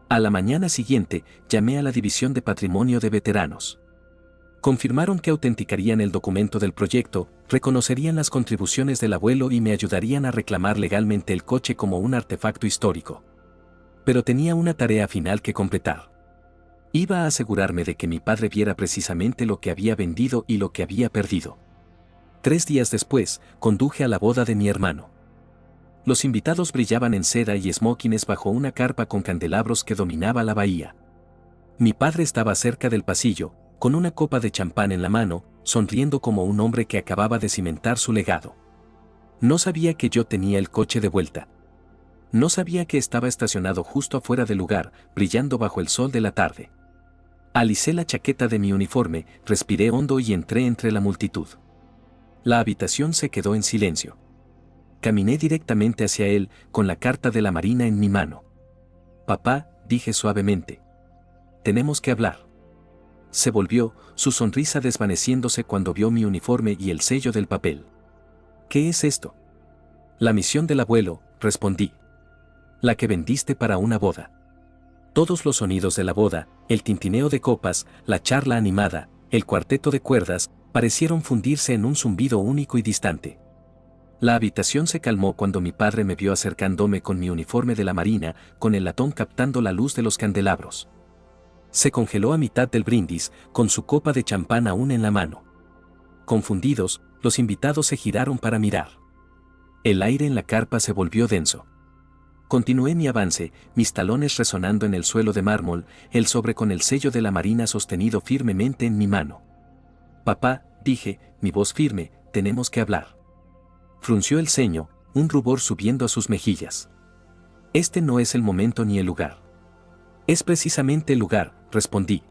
A la mañana siguiente, llamé a la División de Patrimonio de Veteranos. Confirmaron que autenticarían el documento del proyecto, reconocerían las contribuciones del abuelo y me ayudarían a reclamar legalmente el coche como un artefacto histórico. Pero tenía una tarea final que completar. Iba a asegurarme de que mi padre viera precisamente lo que había vendido y lo que había perdido. 3 días después, conduje a la boda de mi hermano. Los invitados brillaban en seda y smokines bajo una carpa con candelabros que dominaba la bahía. Mi padre estaba cerca del pasillo, con una copa de champán en la mano, sonriendo como un hombre que acababa de cimentar su legado. No sabía que yo tenía el coche de vuelta. No sabía que estaba estacionado justo afuera del lugar, brillando bajo el sol de la tarde. Alicé la chaqueta de mi uniforme, respiré hondo y entré entre la multitud. La habitación se quedó en silencio. Caminé directamente hacia él, con la carta de la Marina en mi mano. «Papá», dije suavemente. «Tenemos que hablar». Se volvió, su sonrisa desvaneciéndose cuando vio mi uniforme y el sello del papel. «¿Qué es esto?» «La misión del abuelo», respondí. «La que vendiste para una boda». Todos los sonidos de la boda, el tintineo de copas, la charla animada, el cuarteto de cuerdas, parecieron fundirse en un zumbido único y distante. La habitación se calmó cuando mi padre me vio acercándome con mi uniforme de la Marina, con el latón captando la luz de los candelabros. Se congeló a mitad del brindis, con su copa de champán aún en la mano. Confundidos, los invitados se giraron para mirar. El aire en la carpa se volvió denso. Continué mi avance, mis talones resonando en el suelo de mármol, el sobre con el sello de la Marina sostenido firmemente en mi mano. «Papá», dije, mi voz firme, «tenemos que hablar». Frunció el ceño, un rubor subiendo a sus mejillas. «Este no es el momento ni el lugar». «Es precisamente el lugar», respondí.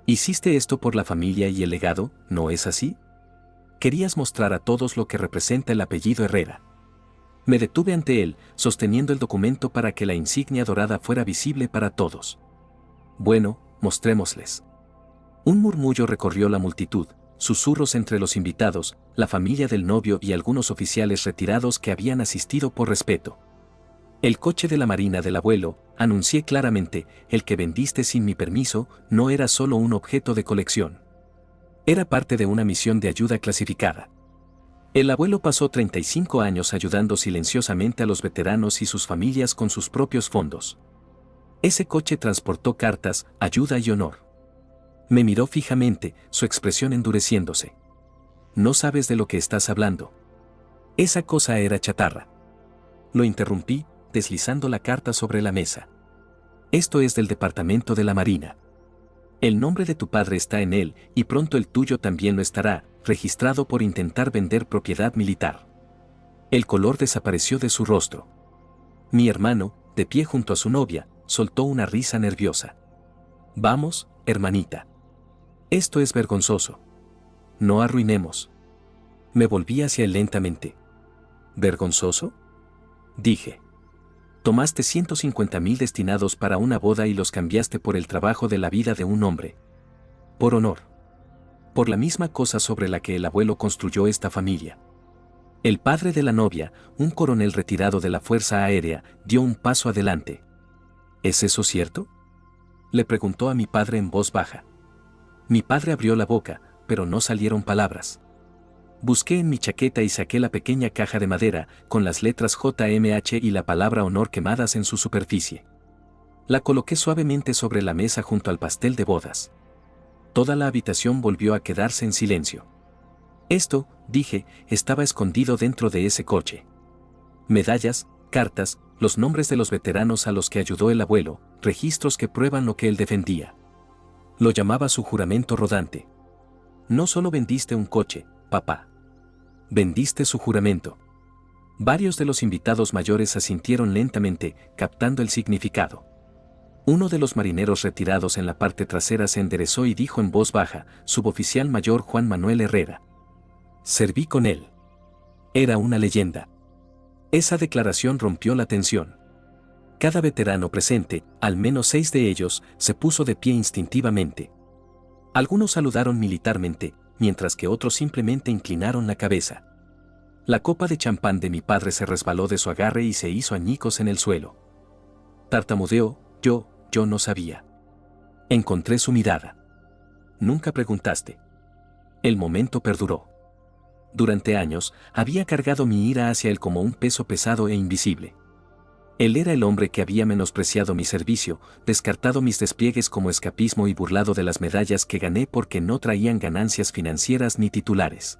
«Hiciste esto por la familia y el legado, ¿no es así? Querías mostrar a todos lo que representa el apellido Herrera». Me detuve ante él, sosteniendo el documento para que la insignia dorada fuera visible para todos. «Bueno, mostrémosles». Un murmullo recorrió la multitud, susurros entre los invitados, la familia del novio y algunos oficiales retirados que habían asistido por respeto. «El coche de la Marina del abuelo», anuncié claramente, «el que vendiste sin mi permiso, no era solo un objeto de colección. Era parte de una misión de ayuda clasificada». El abuelo pasó 35 años ayudando silenciosamente a los veteranos y sus familias con sus propios fondos. Ese coche transportó cartas, ayuda y honor. Me miró fijamente, su expresión endureciéndose. «No sabes de lo que estás hablando. Esa cosa era chatarra». Lo interrumpí, deslizando la carta sobre la mesa. «Esto es del Departamento de la Marina. El nombre de tu padre está en él, y pronto el tuyo también lo estará, registrado por intentar vender propiedad militar». El color desapareció de su rostro. Mi hermano, de pie junto a su novia, soltó una risa nerviosa. «Vamos, hermanita. Esto es vergonzoso. No arruinemos». Me volví hacia él lentamente. «¿Vergonzoso?», dije. «Tomaste 150.000 destinados para una boda y los cambiaste por el trabajo de la vida de un hombre. Por honor. Por la misma cosa sobre la que el abuelo construyó esta familia». El padre de la novia, un coronel retirado de la Fuerza Aérea, dio un paso adelante. «¿Es eso cierto?», le preguntó a mi padre en voz baja. Mi padre abrió la boca, pero no salieron palabras. Busqué en mi chaqueta y saqué la pequeña caja de madera, con las letras JMH y la palabra honor quemadas en su superficie. La coloqué suavemente sobre la mesa junto al pastel de bodas. Toda la habitación volvió a quedarse en silencio. «Esto», dije, «estaba escondido dentro de ese coche. Medallas, cartas, los nombres de los veteranos a los que ayudó el abuelo, registros que prueban lo que él defendía». Lo llamaba su juramento rodante. «No solo vendiste un coche, papá. Vendiste su juramento. Varios de los invitados mayores asintieron lentamente, captando el significado. Uno de los marineros retirados en la parte trasera se enderezó y dijo en voz baja, suboficial mayor Juan Manuel Herrera. Serví con él. Era una leyenda. Esa declaración rompió la tensión. Cada veterano presente, al menos 6 de ellos, se puso de pie instintivamente. Algunos saludaron militarmente, mientras que otros simplemente inclinaron la cabeza. La copa de champán de mi padre se resbaló de su agarre y se hizo añicos en el suelo. Tartamudeó, yo no sabía. Encontré su mirada. Nunca preguntaste. El momento perduró. Durante años, había cargado mi ira hacia él como un peso pesado e invisible. Él era el hombre que había menospreciado mi servicio, descartado mis despliegues como escapismo y burlado de las medallas que gané porque no traían ganancias financieras ni titulares.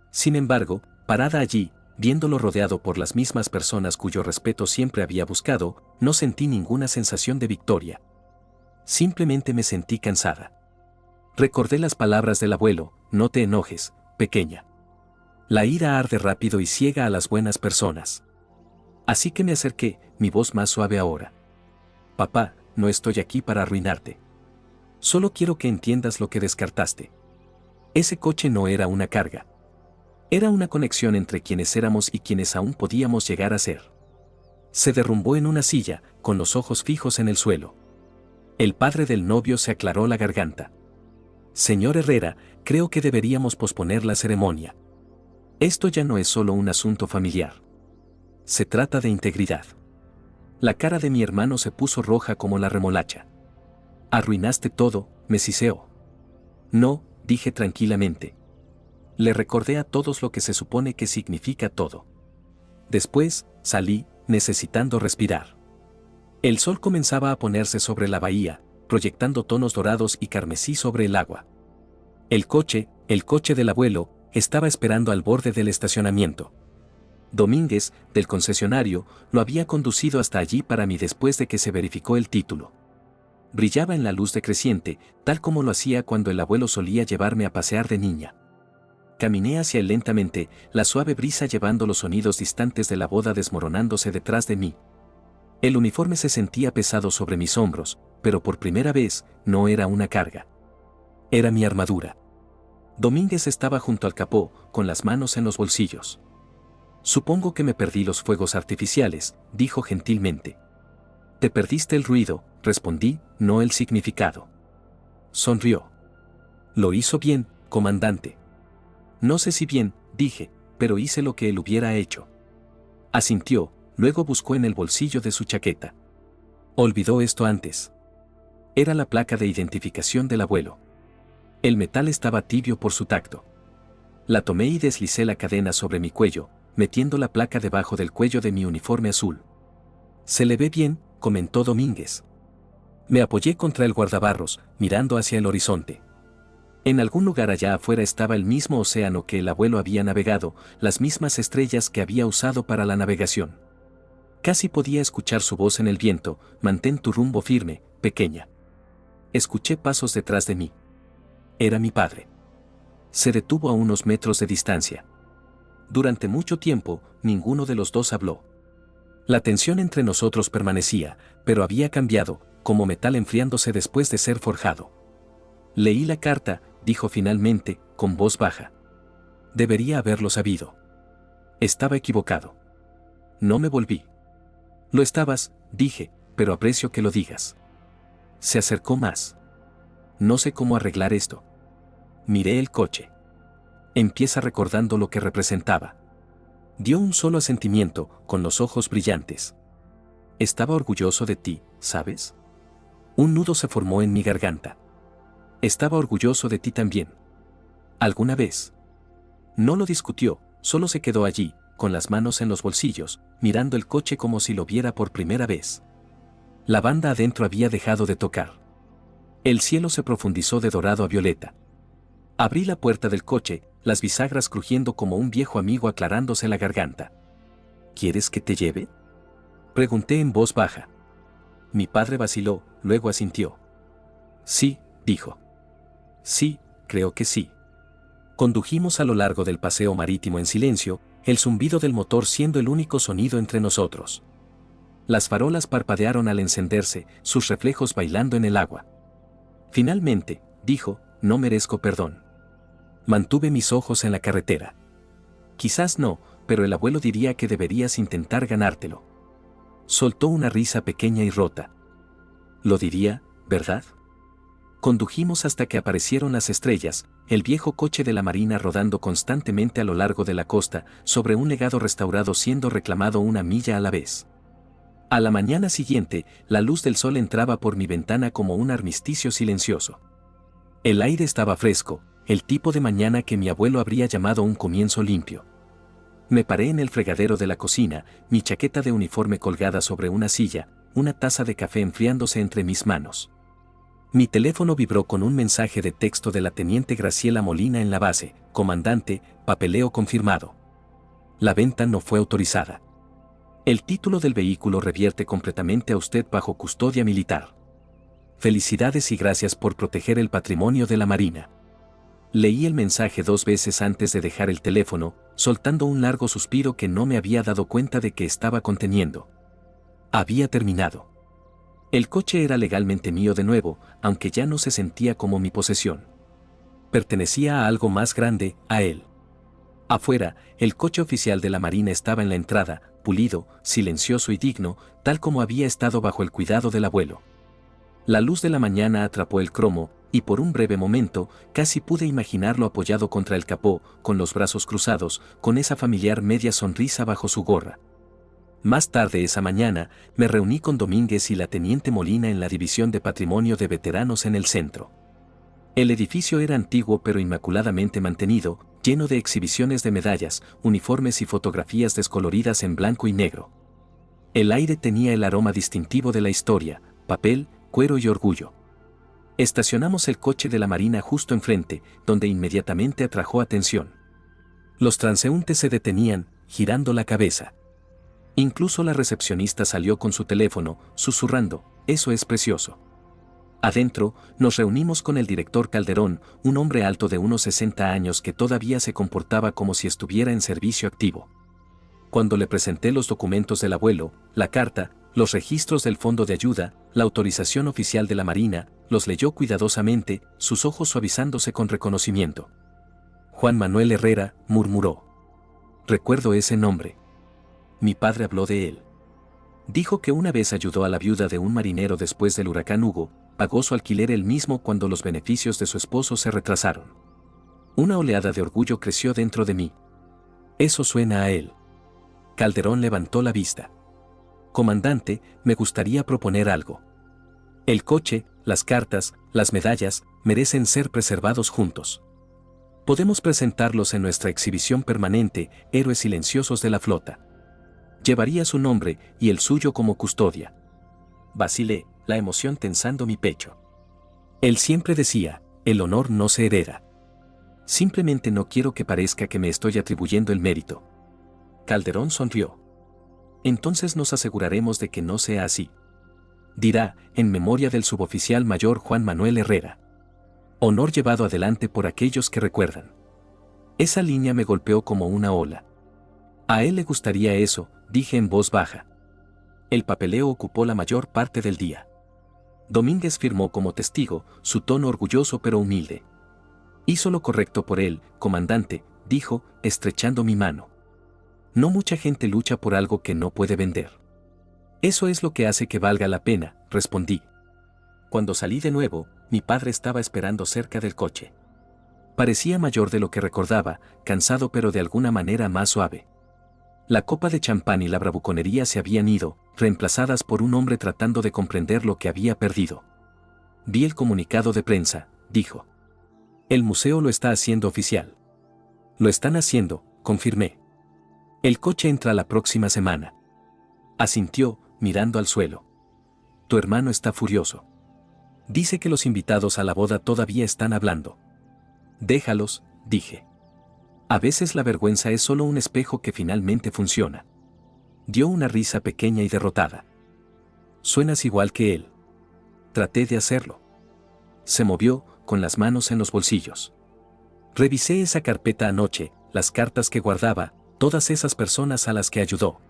Sin embargo, parada allí, viéndolo rodeado por las mismas personas cuyo respeto siempre había buscado, no sentí ninguna sensación de victoria. Simplemente me sentí cansada. Recordé las palabras del abuelo, no te enojes, pequeña. La ira arde rápido y ciega a las buenas personas. Así que me acerqué, mi voz más suave ahora. Papá, no estoy aquí para arruinarte. Solo quiero que entiendas lo que descartaste. Ese coche no era una carga. Era una conexión entre quienes éramos y quienes aún podíamos llegar a ser. Se derrumbó en una silla, con los ojos fijos en el suelo. El padre del novio se aclaró la garganta. Señor Herrera, creo que deberíamos posponer la ceremonia. Esto ya no es solo un asunto familiar. Se trata de integridad. La cara de mi hermano se puso roja como la remolacha. Arruinaste todo, me siseó. No, dije tranquilamente. Le recordé a todos lo que se supone que significa todo. Después, salí, necesitando respirar. El sol comenzaba a ponerse sobre la bahía, proyectando tonos dorados y carmesí sobre el agua. El coche del abuelo, estaba esperando al borde del estacionamiento. Domínguez, del concesionario, lo había conducido hasta allí para mí después de que se verificó el título. Brillaba en la luz decreciente, tal como lo hacía cuando el abuelo solía llevarme a pasear de niña. Caminé hacia él lentamente, la suave brisa llevando los sonidos distantes de la boda desmoronándose detrás de mí. El uniforme se sentía pesado sobre mis hombros, pero por primera vez, no era una carga. Era mi armadura. Domínguez estaba junto al capó, con las manos en los bolsillos. Supongo que me perdí los fuegos artificiales, dijo gentilmente. Te perdiste el ruido, respondí, no el significado. Sonrió. Lo hizo bien, comandante. No sé si bien, dije, pero hice lo que él hubiera hecho. Asintió, luego buscó en el bolsillo de su chaqueta. Olvidó esto antes. Era la placa de identificación del abuelo. El metal estaba tibio por su tacto. La tomé y deslicé la cadena sobre mi cuello, metiendo la placa debajo del cuello de mi uniforme azul. Se le ve bien, comentó Domínguez. Me apoyé contra el guardabarros, mirando hacia el horizonte. En algún lugar allá afuera estaba el mismo océano que el abuelo había navegado, las mismas estrellas que había usado para la navegación. Casi podía escuchar su voz en el viento, mantén tu rumbo firme, pequeña. Escuché pasos detrás de mí. Era mi padre. Se detuvo a unos metros de distancia. Durante mucho tiempo, ninguno de los dos habló. La tensión entre nosotros permanecía, pero había cambiado, como metal enfriándose después de ser forjado. Leí la carta, dijo finalmente, con voz baja. Debería haberlo sabido. Estaba equivocado. No me volví. Lo estabas, dije, pero aprecio que lo digas. Se acercó más. No sé cómo arreglar esto. Miré el coche. Empieza recordando lo que representaba. Dio un solo asentimiento, con los ojos brillantes. Estaba orgulloso de ti, ¿sabes? Un nudo se formó en mi garganta. Estaba orgulloso de ti también. ¿Alguna vez? No lo discutió, solo se quedó allí, con las manos en los bolsillos, mirando el coche como si lo viera por primera vez. La banda adentro había dejado de tocar. El cielo se profundizó de dorado a violeta. Abrí la puerta del coche, las bisagras crujiendo como un viejo amigo aclarándose la garganta. ¿Quieres que te lleve? Pregunté en voz baja. Mi padre vaciló, luego asintió. Sí, dijo. Sí, creo que sí. Condujimos a lo largo del paseo marítimo en silencio, el zumbido del motor siendo el único sonido entre nosotros. Las farolas parpadearon al encenderse, sus reflejos bailando en el agua. Finalmente, dijo, no merezco perdón. Mantuve mis ojos en la carretera. Quizás no, pero el abuelo diría que deberías intentar ganártelo. Soltó una risa pequeña y rota. Lo diría, ¿verdad? Condujimos hasta que aparecieron las estrellas, el viejo coche de la marina rodando constantemente a lo largo de la costa, sobre un legado restaurado siendo reclamado una milla a la vez. A la mañana siguiente, la luz del sol entraba por mi ventana como un armisticio silencioso. El aire estaba fresco, el tipo de mañana que mi abuelo habría llamado un comienzo limpio. Me paré en el fregadero de la cocina, mi chaqueta de uniforme colgada sobre una silla, una taza de café enfriándose entre mis manos. Mi teléfono vibró con un mensaje de texto de la teniente Graciela Molina en la base: comandante, papeleo confirmado. La venta no fue autorizada. El título del vehículo revierte completamente a usted bajo custodia militar. Felicidades y gracias por proteger el patrimonio de la Marina. Leí el mensaje 2 veces antes de dejar el teléfono, soltando un largo suspiro que no me había dado cuenta de que estaba conteniendo. Había terminado. El coche era legalmente mío de nuevo, aunque ya no se sentía como mi posesión. Pertenecía a algo más grande, a él. Afuera, el coche oficial de la Marina estaba en la entrada, pulido, silencioso y digno, tal como había estado bajo el cuidado del abuelo. La luz de la mañana atrapó el cromo, y por un breve momento, casi pude imaginarlo apoyado contra el capó, con los brazos cruzados, con esa familiar media sonrisa bajo su gorra. Más tarde esa mañana, me reuní con Domínguez y la teniente Molina en la división de patrimonio de veteranos en el centro. El edificio era antiguo pero inmaculadamente mantenido, lleno de exhibiciones de medallas, uniformes y fotografías descoloridas en blanco y negro. El aire tenía el aroma distintivo de la historia, papel, cuero y orgullo. Estacionamos el coche de la Marina justo enfrente, donde inmediatamente atrajo atención. Los transeúntes se detenían, girando la cabeza. Incluso la recepcionista salió con su teléfono, susurrando, «Eso es precioso». Adentro, nos reunimos con el director Calderón, un hombre alto de unos 60 años que todavía se comportaba como si estuviera en servicio activo. Cuando le presenté los documentos del abuelo, la carta, los registros del fondo de ayuda, la autorización oficial de la Marina, los leyó cuidadosamente, sus ojos suavizándose con reconocimiento. Juan Manuel Herrera, murmuró. Recuerdo ese nombre. Mi padre habló de él. Dijo que una vez ayudó a la viuda de un marinero después del huracán Hugo, pagó su alquiler él mismo cuando los beneficios de su esposo se retrasaron. Una oleada de orgullo creció dentro de mí. Eso suena a él. Calderón levantó la vista. Comandante, me gustaría proponer algo. El coche, las cartas, las medallas, merecen ser preservados juntos. Podemos presentarlos en nuestra exhibición permanente, Héroes Silenciosos de la Flota. Llevaría su nombre y el suyo como custodia. Vacilé, la emoción tensando mi pecho. Él siempre decía, el honor no se hereda. Simplemente no quiero que parezca que me estoy atribuyendo el mérito. Calderón sonrió. Entonces nos aseguraremos de que no sea así. Dirá, en memoria del suboficial mayor Juan Manuel Herrera. Honor llevado adelante por aquellos que recuerdan. Esa línea me golpeó como una ola. A él le gustaría eso, dije en voz baja. El papeleo ocupó la mayor parte del día. Domínguez firmó como testigo, su tono orgulloso pero humilde. Hizo lo correcto por él, comandante, dijo, estrechando mi mano. No mucha gente lucha por algo que no puede vender. Eso es lo que hace que valga la pena, respondí. Cuando salí de nuevo, mi padre estaba esperando cerca del coche. Parecía mayor de lo que recordaba, cansado pero de alguna manera más suave. La copa de champán y la bravuconería se habían ido, reemplazadas por un hombre tratando de comprender lo que había perdido. Vi el comunicado de prensa, dijo. El museo lo está haciendo oficial. Lo están haciendo, confirmé. El coche entra la próxima semana. Asintió, mirando al suelo. Tu hermano está furioso. Dice que los invitados a la boda todavía están hablando. Déjalos, dije. A veces la vergüenza es solo un espejo que finalmente funciona. Dio una risa pequeña y derrotada. Suenas igual que él. Traté de hacerlo. Se movió, con las manos en los bolsillos. Revisé esa carpeta anoche, las cartas que guardaba, todas esas personas a las que ayudó.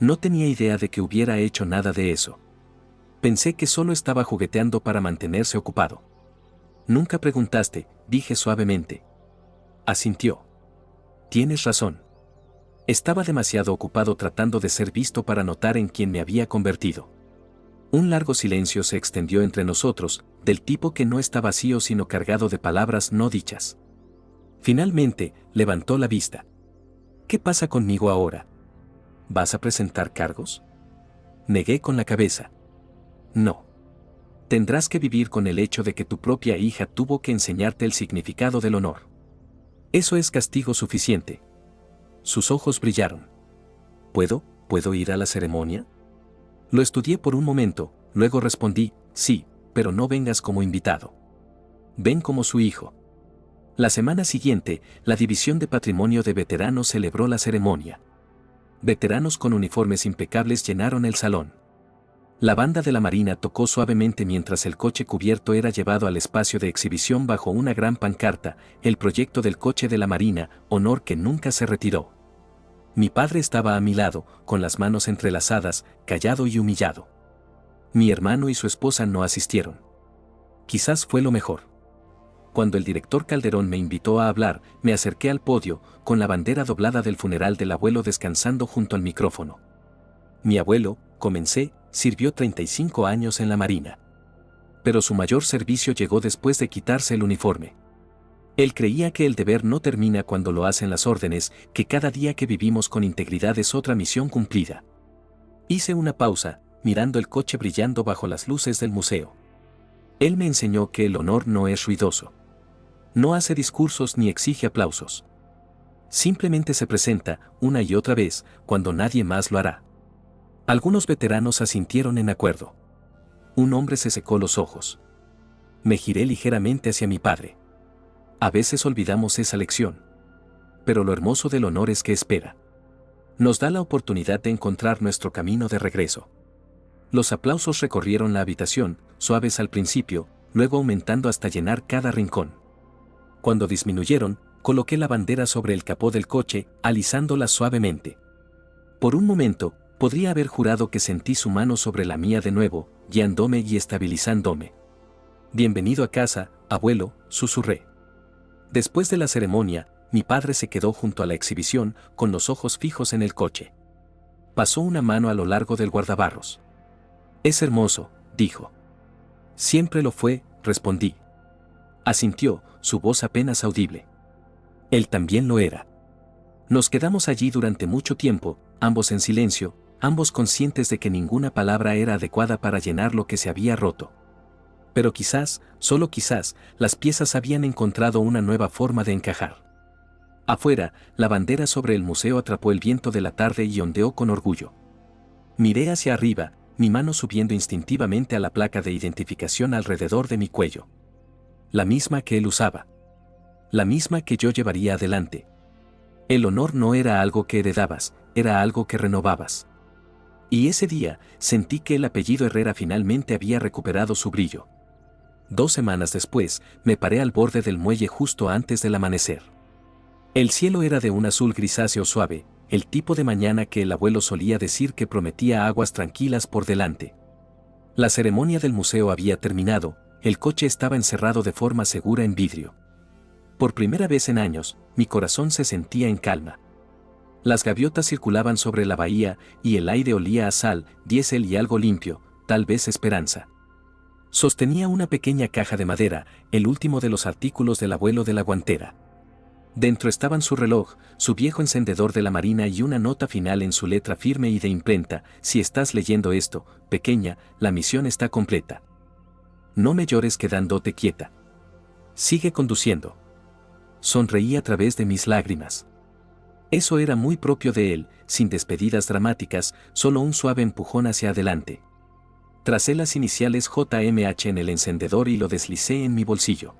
No tenía idea de que hubiera hecho nada de eso. Pensé que solo estaba jugueteando para mantenerse ocupado. Nunca preguntaste, dije suavemente. Asintió. Tienes razón. Estaba demasiado ocupado tratando de ser visto para notar en quién me había convertido. Un largo silencio se extendió entre nosotros, del tipo que no está vacío sino cargado de palabras no dichas. Finalmente, levantó la vista. ¿Qué pasa conmigo ahora? ¿Vas a presentar cargos? Negué con la cabeza. No. Tendrás que vivir con el hecho de que tu propia hija tuvo que enseñarte el significado del honor. Eso es castigo suficiente. Sus ojos brillaron. ¿Puedo ir a la ceremonia? Lo estudié por un momento, luego respondí, sí, pero no vengas como invitado. Ven como su hijo. La semana siguiente, la División de Patrimonio de Veteranos celebró la ceremonia. Veteranos con uniformes impecables llenaron el salón. La banda de la Marina tocó suavemente mientras el coche cubierto era llevado al espacio de exhibición bajo una gran pancarta, el proyecto del coche de la Marina, honor que nunca se retiró. Mi padre estaba a mi lado, con las manos entrelazadas, callado y humillado. Mi hermano y su esposa no asistieron. Quizás fue lo mejor. Cuando el director Calderón me invitó a hablar, me acerqué al podio, con la bandera doblada del funeral del abuelo descansando junto al micrófono. Mi abuelo, comencé, sirvió 35 años en la Marina. Pero su mayor servicio llegó después de quitarse el uniforme. Él creía que el deber no termina cuando lo hacen las órdenes, que cada día que vivimos con integridad es otra misión cumplida. Hice una pausa, mirando el coche brillando bajo las luces del museo. Él me enseñó que el honor no es ruidoso. No hace discursos ni exige aplausos. Simplemente se presenta, una y otra vez, cuando nadie más lo hará. Algunos veteranos asintieron en acuerdo. Un hombre se secó los ojos. Me giré ligeramente hacia mi padre. A veces olvidamos esa lección. Pero lo hermoso del honor es que espera. Nos da la oportunidad de encontrar nuestro camino de regreso. Los aplausos recorrieron la habitación, suaves al principio, luego aumentando hasta llenar cada rincón. Cuando disminuyeron, coloqué la bandera sobre el capó del coche, alisándola suavemente. Por un momento, podría haber jurado que sentí su mano sobre la mía de nuevo, guiándome y estabilizándome. Bienvenido a casa, abuelo, susurré. Después de la ceremonia, mi padre se quedó junto a la exhibición, con los ojos fijos en el coche. Pasó una mano a lo largo del guardabarros. Es hermoso, dijo. Siempre lo fue, respondí. Asintió, su voz apenas audible. Él también lo era. Nos quedamos allí durante mucho tiempo, ambos en silencio, ambos conscientes de que ninguna palabra era adecuada para llenar lo que se había roto. Pero quizás, solo quizás, las piezas habían encontrado una nueva forma de encajar. Afuera, la bandera sobre el museo atrapó el viento de la tarde y ondeó con orgullo. Miré hacia arriba, mi mano subiendo instintivamente a la placa de identificación alrededor de mi cuello. La misma que él usaba. La misma que yo llevaría adelante. El honor no era algo que heredabas, era algo que renovabas. Y ese día, sentí que el apellido Herrera finalmente había recuperado su brillo. 2 semanas después, me paré al borde del muelle justo antes del amanecer. El cielo era de un azul grisáceo suave, el tipo de mañana que el abuelo solía decir que prometía aguas tranquilas por delante. La ceremonia del museo había terminado, el coche estaba encerrado de forma segura en vidrio. Por primera vez en años, mi corazón se sentía en calma. Las gaviotas circulaban sobre la bahía y el aire olía a sal, diésel y algo limpio, tal vez esperanza. Sostenía una pequeña caja de madera, el último de los artículos del abuelo de la guantera. Dentro estaban su reloj, su viejo encendedor de la Marina y una nota final en su letra firme y de imprenta: si estás leyendo esto, pequeña, la misión está completa. No me llores quedándote quieta. Sigue conduciendo. Sonreí a través de mis lágrimas. Eso era muy propio de él, sin despedidas dramáticas, solo un suave empujón hacia adelante. Tracé las iniciales JMH en el encendedor y lo deslicé en mi bolsillo.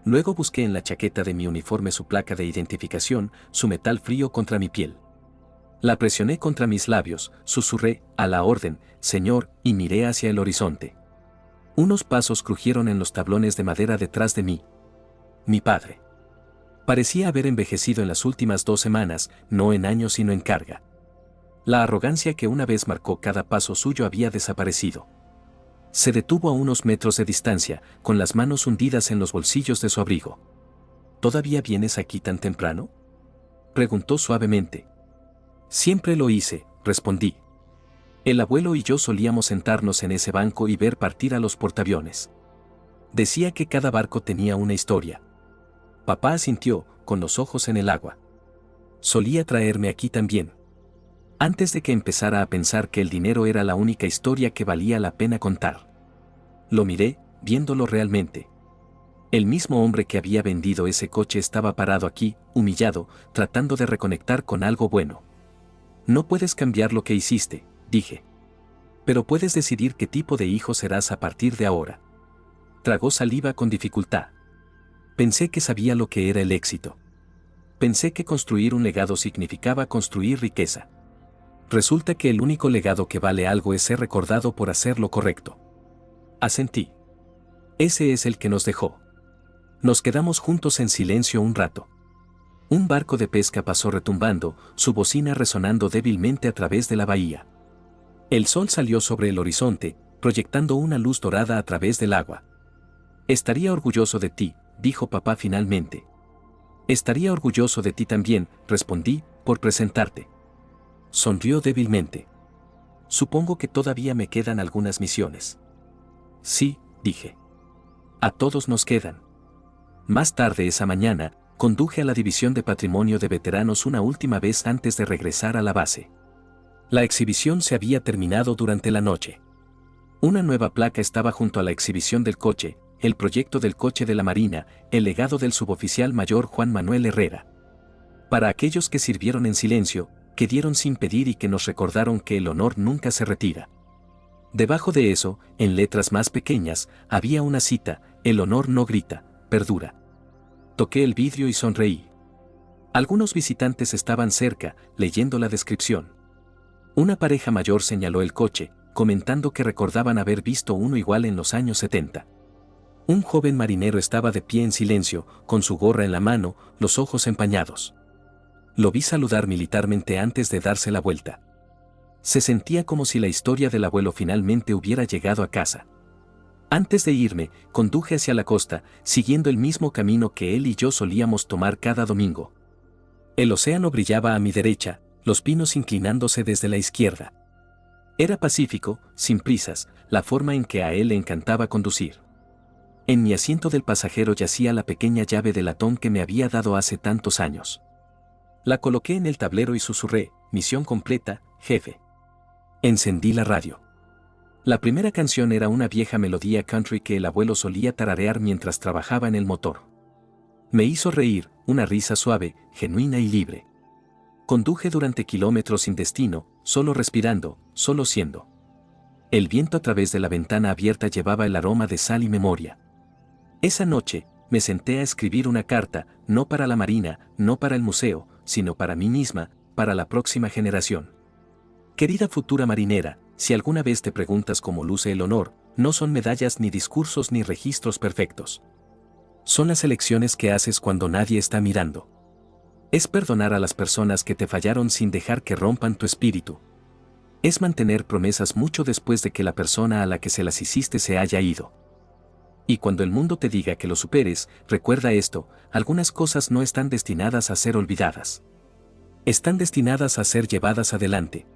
Luego busqué en la chaqueta de mi uniforme su placa de identificación, su metal frío contra mi piel. La presioné contra mis labios, susurré, a la orden, señor, y miré hacia el horizonte. Unos pasos crujieron en los tablones de madera detrás de mí. Mi padre. Parecía haber envejecido en las últimas 2 semanas, no en años sino en carga. La arrogancia que una vez marcó cada paso suyo había desaparecido. Se detuvo a unos metros de distancia, con las manos hundidas en los bolsillos de su abrigo. ¿Todavía vienes aquí tan temprano?, preguntó suavemente. Siempre lo hice, respondí. El abuelo y yo solíamos sentarnos en ese banco y ver partir a los portaaviones. Decía que cada barco tenía una historia. Papá asintió, con los ojos en el agua. Solía traerme aquí también. Antes de que empezara a pensar que el dinero era la única historia que valía la pena contar. Lo miré, viéndolo realmente. El mismo hombre que había vendido ese coche estaba parado aquí, humillado, tratando de reconectar con algo bueno. No puedes cambiar lo que hiciste, dije. Pero puedes decidir qué tipo de hijo serás a partir de ahora. Tragó saliva con dificultad. Pensé que sabía lo que era el éxito. Pensé que construir un legado significaba construir riqueza. Resulta que el único legado que vale algo es ser recordado por hacer lo correcto. Asentí. Ese es el que nos dejó. Nos quedamos juntos en silencio un rato. Un barco de pesca pasó retumbando, su bocina resonando débilmente a través de la bahía. El sol salió sobre el horizonte, proyectando una luz dorada a través del agua. Estaría orgulloso de ti, dijo papá finalmente. Estaría orgulloso de ti también, respondí, por presentarte. Sonrió débilmente. Supongo que todavía me quedan algunas misiones. Sí, dije. A todos nos quedan. Más tarde esa mañana, conduje a la División de Patrimonio de Veteranos una última vez antes de regresar a la base. La exhibición se había terminado durante la noche. Una nueva placa estaba junto a la exhibición del coche, el proyecto del coche de la Marina, el legado del suboficial mayor Juan Manuel Herrera. Para aquellos que sirvieron en silencio, que dieron sin pedir y que nos recordaron que el honor nunca se retira. Debajo de eso, en letras más pequeñas, había una cita: el honor no grita, perdura. Toqué el vidrio y sonreí. Algunos visitantes estaban cerca, leyendo la descripción. Una pareja mayor señaló el coche, comentando que recordaban haber visto uno igual en los años 70. Un joven marinero estaba de pie en silencio, con su gorra en la mano, los ojos empañados. Lo vi saludar militarmente antes de darse la vuelta. Se sentía como si la historia del abuelo finalmente hubiera llegado a casa. Antes de irme, conduje hacia la costa, siguiendo el mismo camino que él y yo solíamos tomar cada domingo. El océano brillaba a mi derecha, los pinos inclinándose desde la izquierda. Era pacífico, sin prisas, la forma en que a él le encantaba conducir. En mi asiento del pasajero yacía la pequeña llave de latón que me había dado hace tantos años. La coloqué en el tablero y susurré: misión completa, jefe. Encendí la radio. La primera canción era una vieja melodía country que el abuelo solía tararear mientras trabajaba en el motor. Me hizo reír, una risa suave, genuina y libre. Conduje durante kilómetros sin destino, solo respirando, solo siendo. El viento a través de la ventana abierta llevaba el aroma de sal y memoria. Esa noche, me senté a escribir una carta, no para la Marina, no para el museo, sino para mí misma, para la próxima generación. Querida futura marinera, si alguna vez te preguntas cómo luce el honor, no son medallas ni discursos ni registros perfectos. Son las elecciones que haces cuando nadie está mirando. Es perdonar a las personas que te fallaron sin dejar que rompan tu espíritu. Es mantener promesas mucho después de que la persona a la que se las hiciste se haya ido. Y cuando el mundo te diga que lo superes, recuerda esto: algunas cosas no están destinadas a ser olvidadas. Están destinadas a ser llevadas adelante.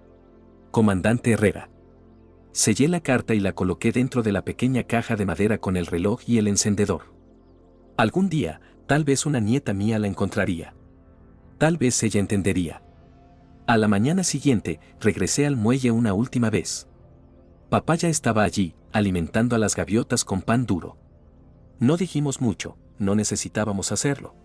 Comandante Herrera. Sellé la carta y la coloqué dentro de la pequeña caja de madera con el reloj y el encendedor. Algún día, tal vez una nieta mía la encontraría. Tal vez ella entendería. A la mañana siguiente, regresé al muelle una última vez. Papá ya estaba allí, alimentando a las gaviotas con pan duro. No dijimos mucho, no necesitábamos hacerlo.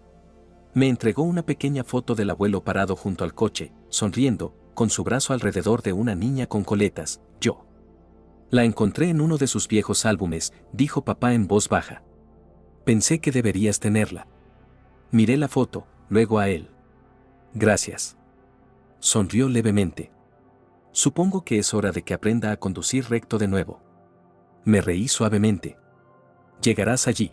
Me entregó una pequeña foto del abuelo parado junto al coche, sonriendo, con su brazo alrededor de una niña con coletas. Yo. La encontré en uno de sus viejos álbumes, dijo papá en voz baja. Pensé que deberías tenerla. Miré la foto, luego a él. Gracias. Sonrió levemente. Supongo que es hora de que aprenda a conducir recto de nuevo. Me reí suavemente. Llegarás allí.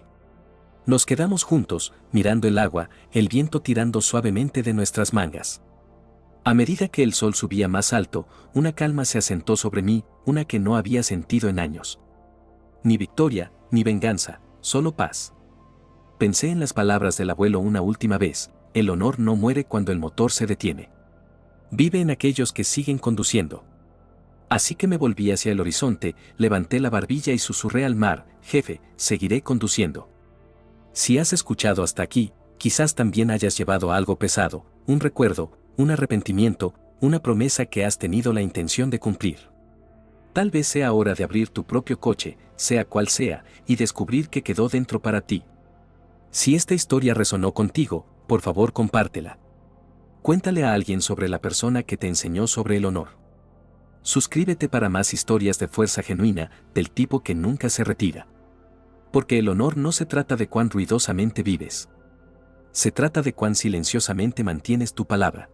Nos quedamos juntos, mirando el agua, el viento tirando suavemente de nuestras mangas. A medida que el sol subía más alto, una calma se asentó sobre mí, una que no había sentido en años. Ni victoria, ni venganza, solo paz. Pensé en las palabras del abuelo una última vez: el honor no muere cuando el motor se detiene. Vive en aquellos que siguen conduciendo. Así que me volví hacia el horizonte, levanté la barbilla y susurré al mar: jefe, seguiré conduciendo. Si has escuchado hasta aquí, quizás también hayas llevado algo pesado, un recuerdo, un arrepentimiento, una promesa que has tenido la intención de cumplir. Tal vez sea hora de abrir tu propio coche, sea cual sea, y descubrir qué quedó dentro para ti. Si esta historia resonó contigo, por favor compártela. Cuéntale a alguien sobre la persona que te enseñó sobre el honor. Suscríbete para más historias de fuerza genuina, del tipo que nunca se retira. Porque el honor no se trata de cuán ruidosamente vives. Se trata de cuán silenciosamente mantienes tu palabra.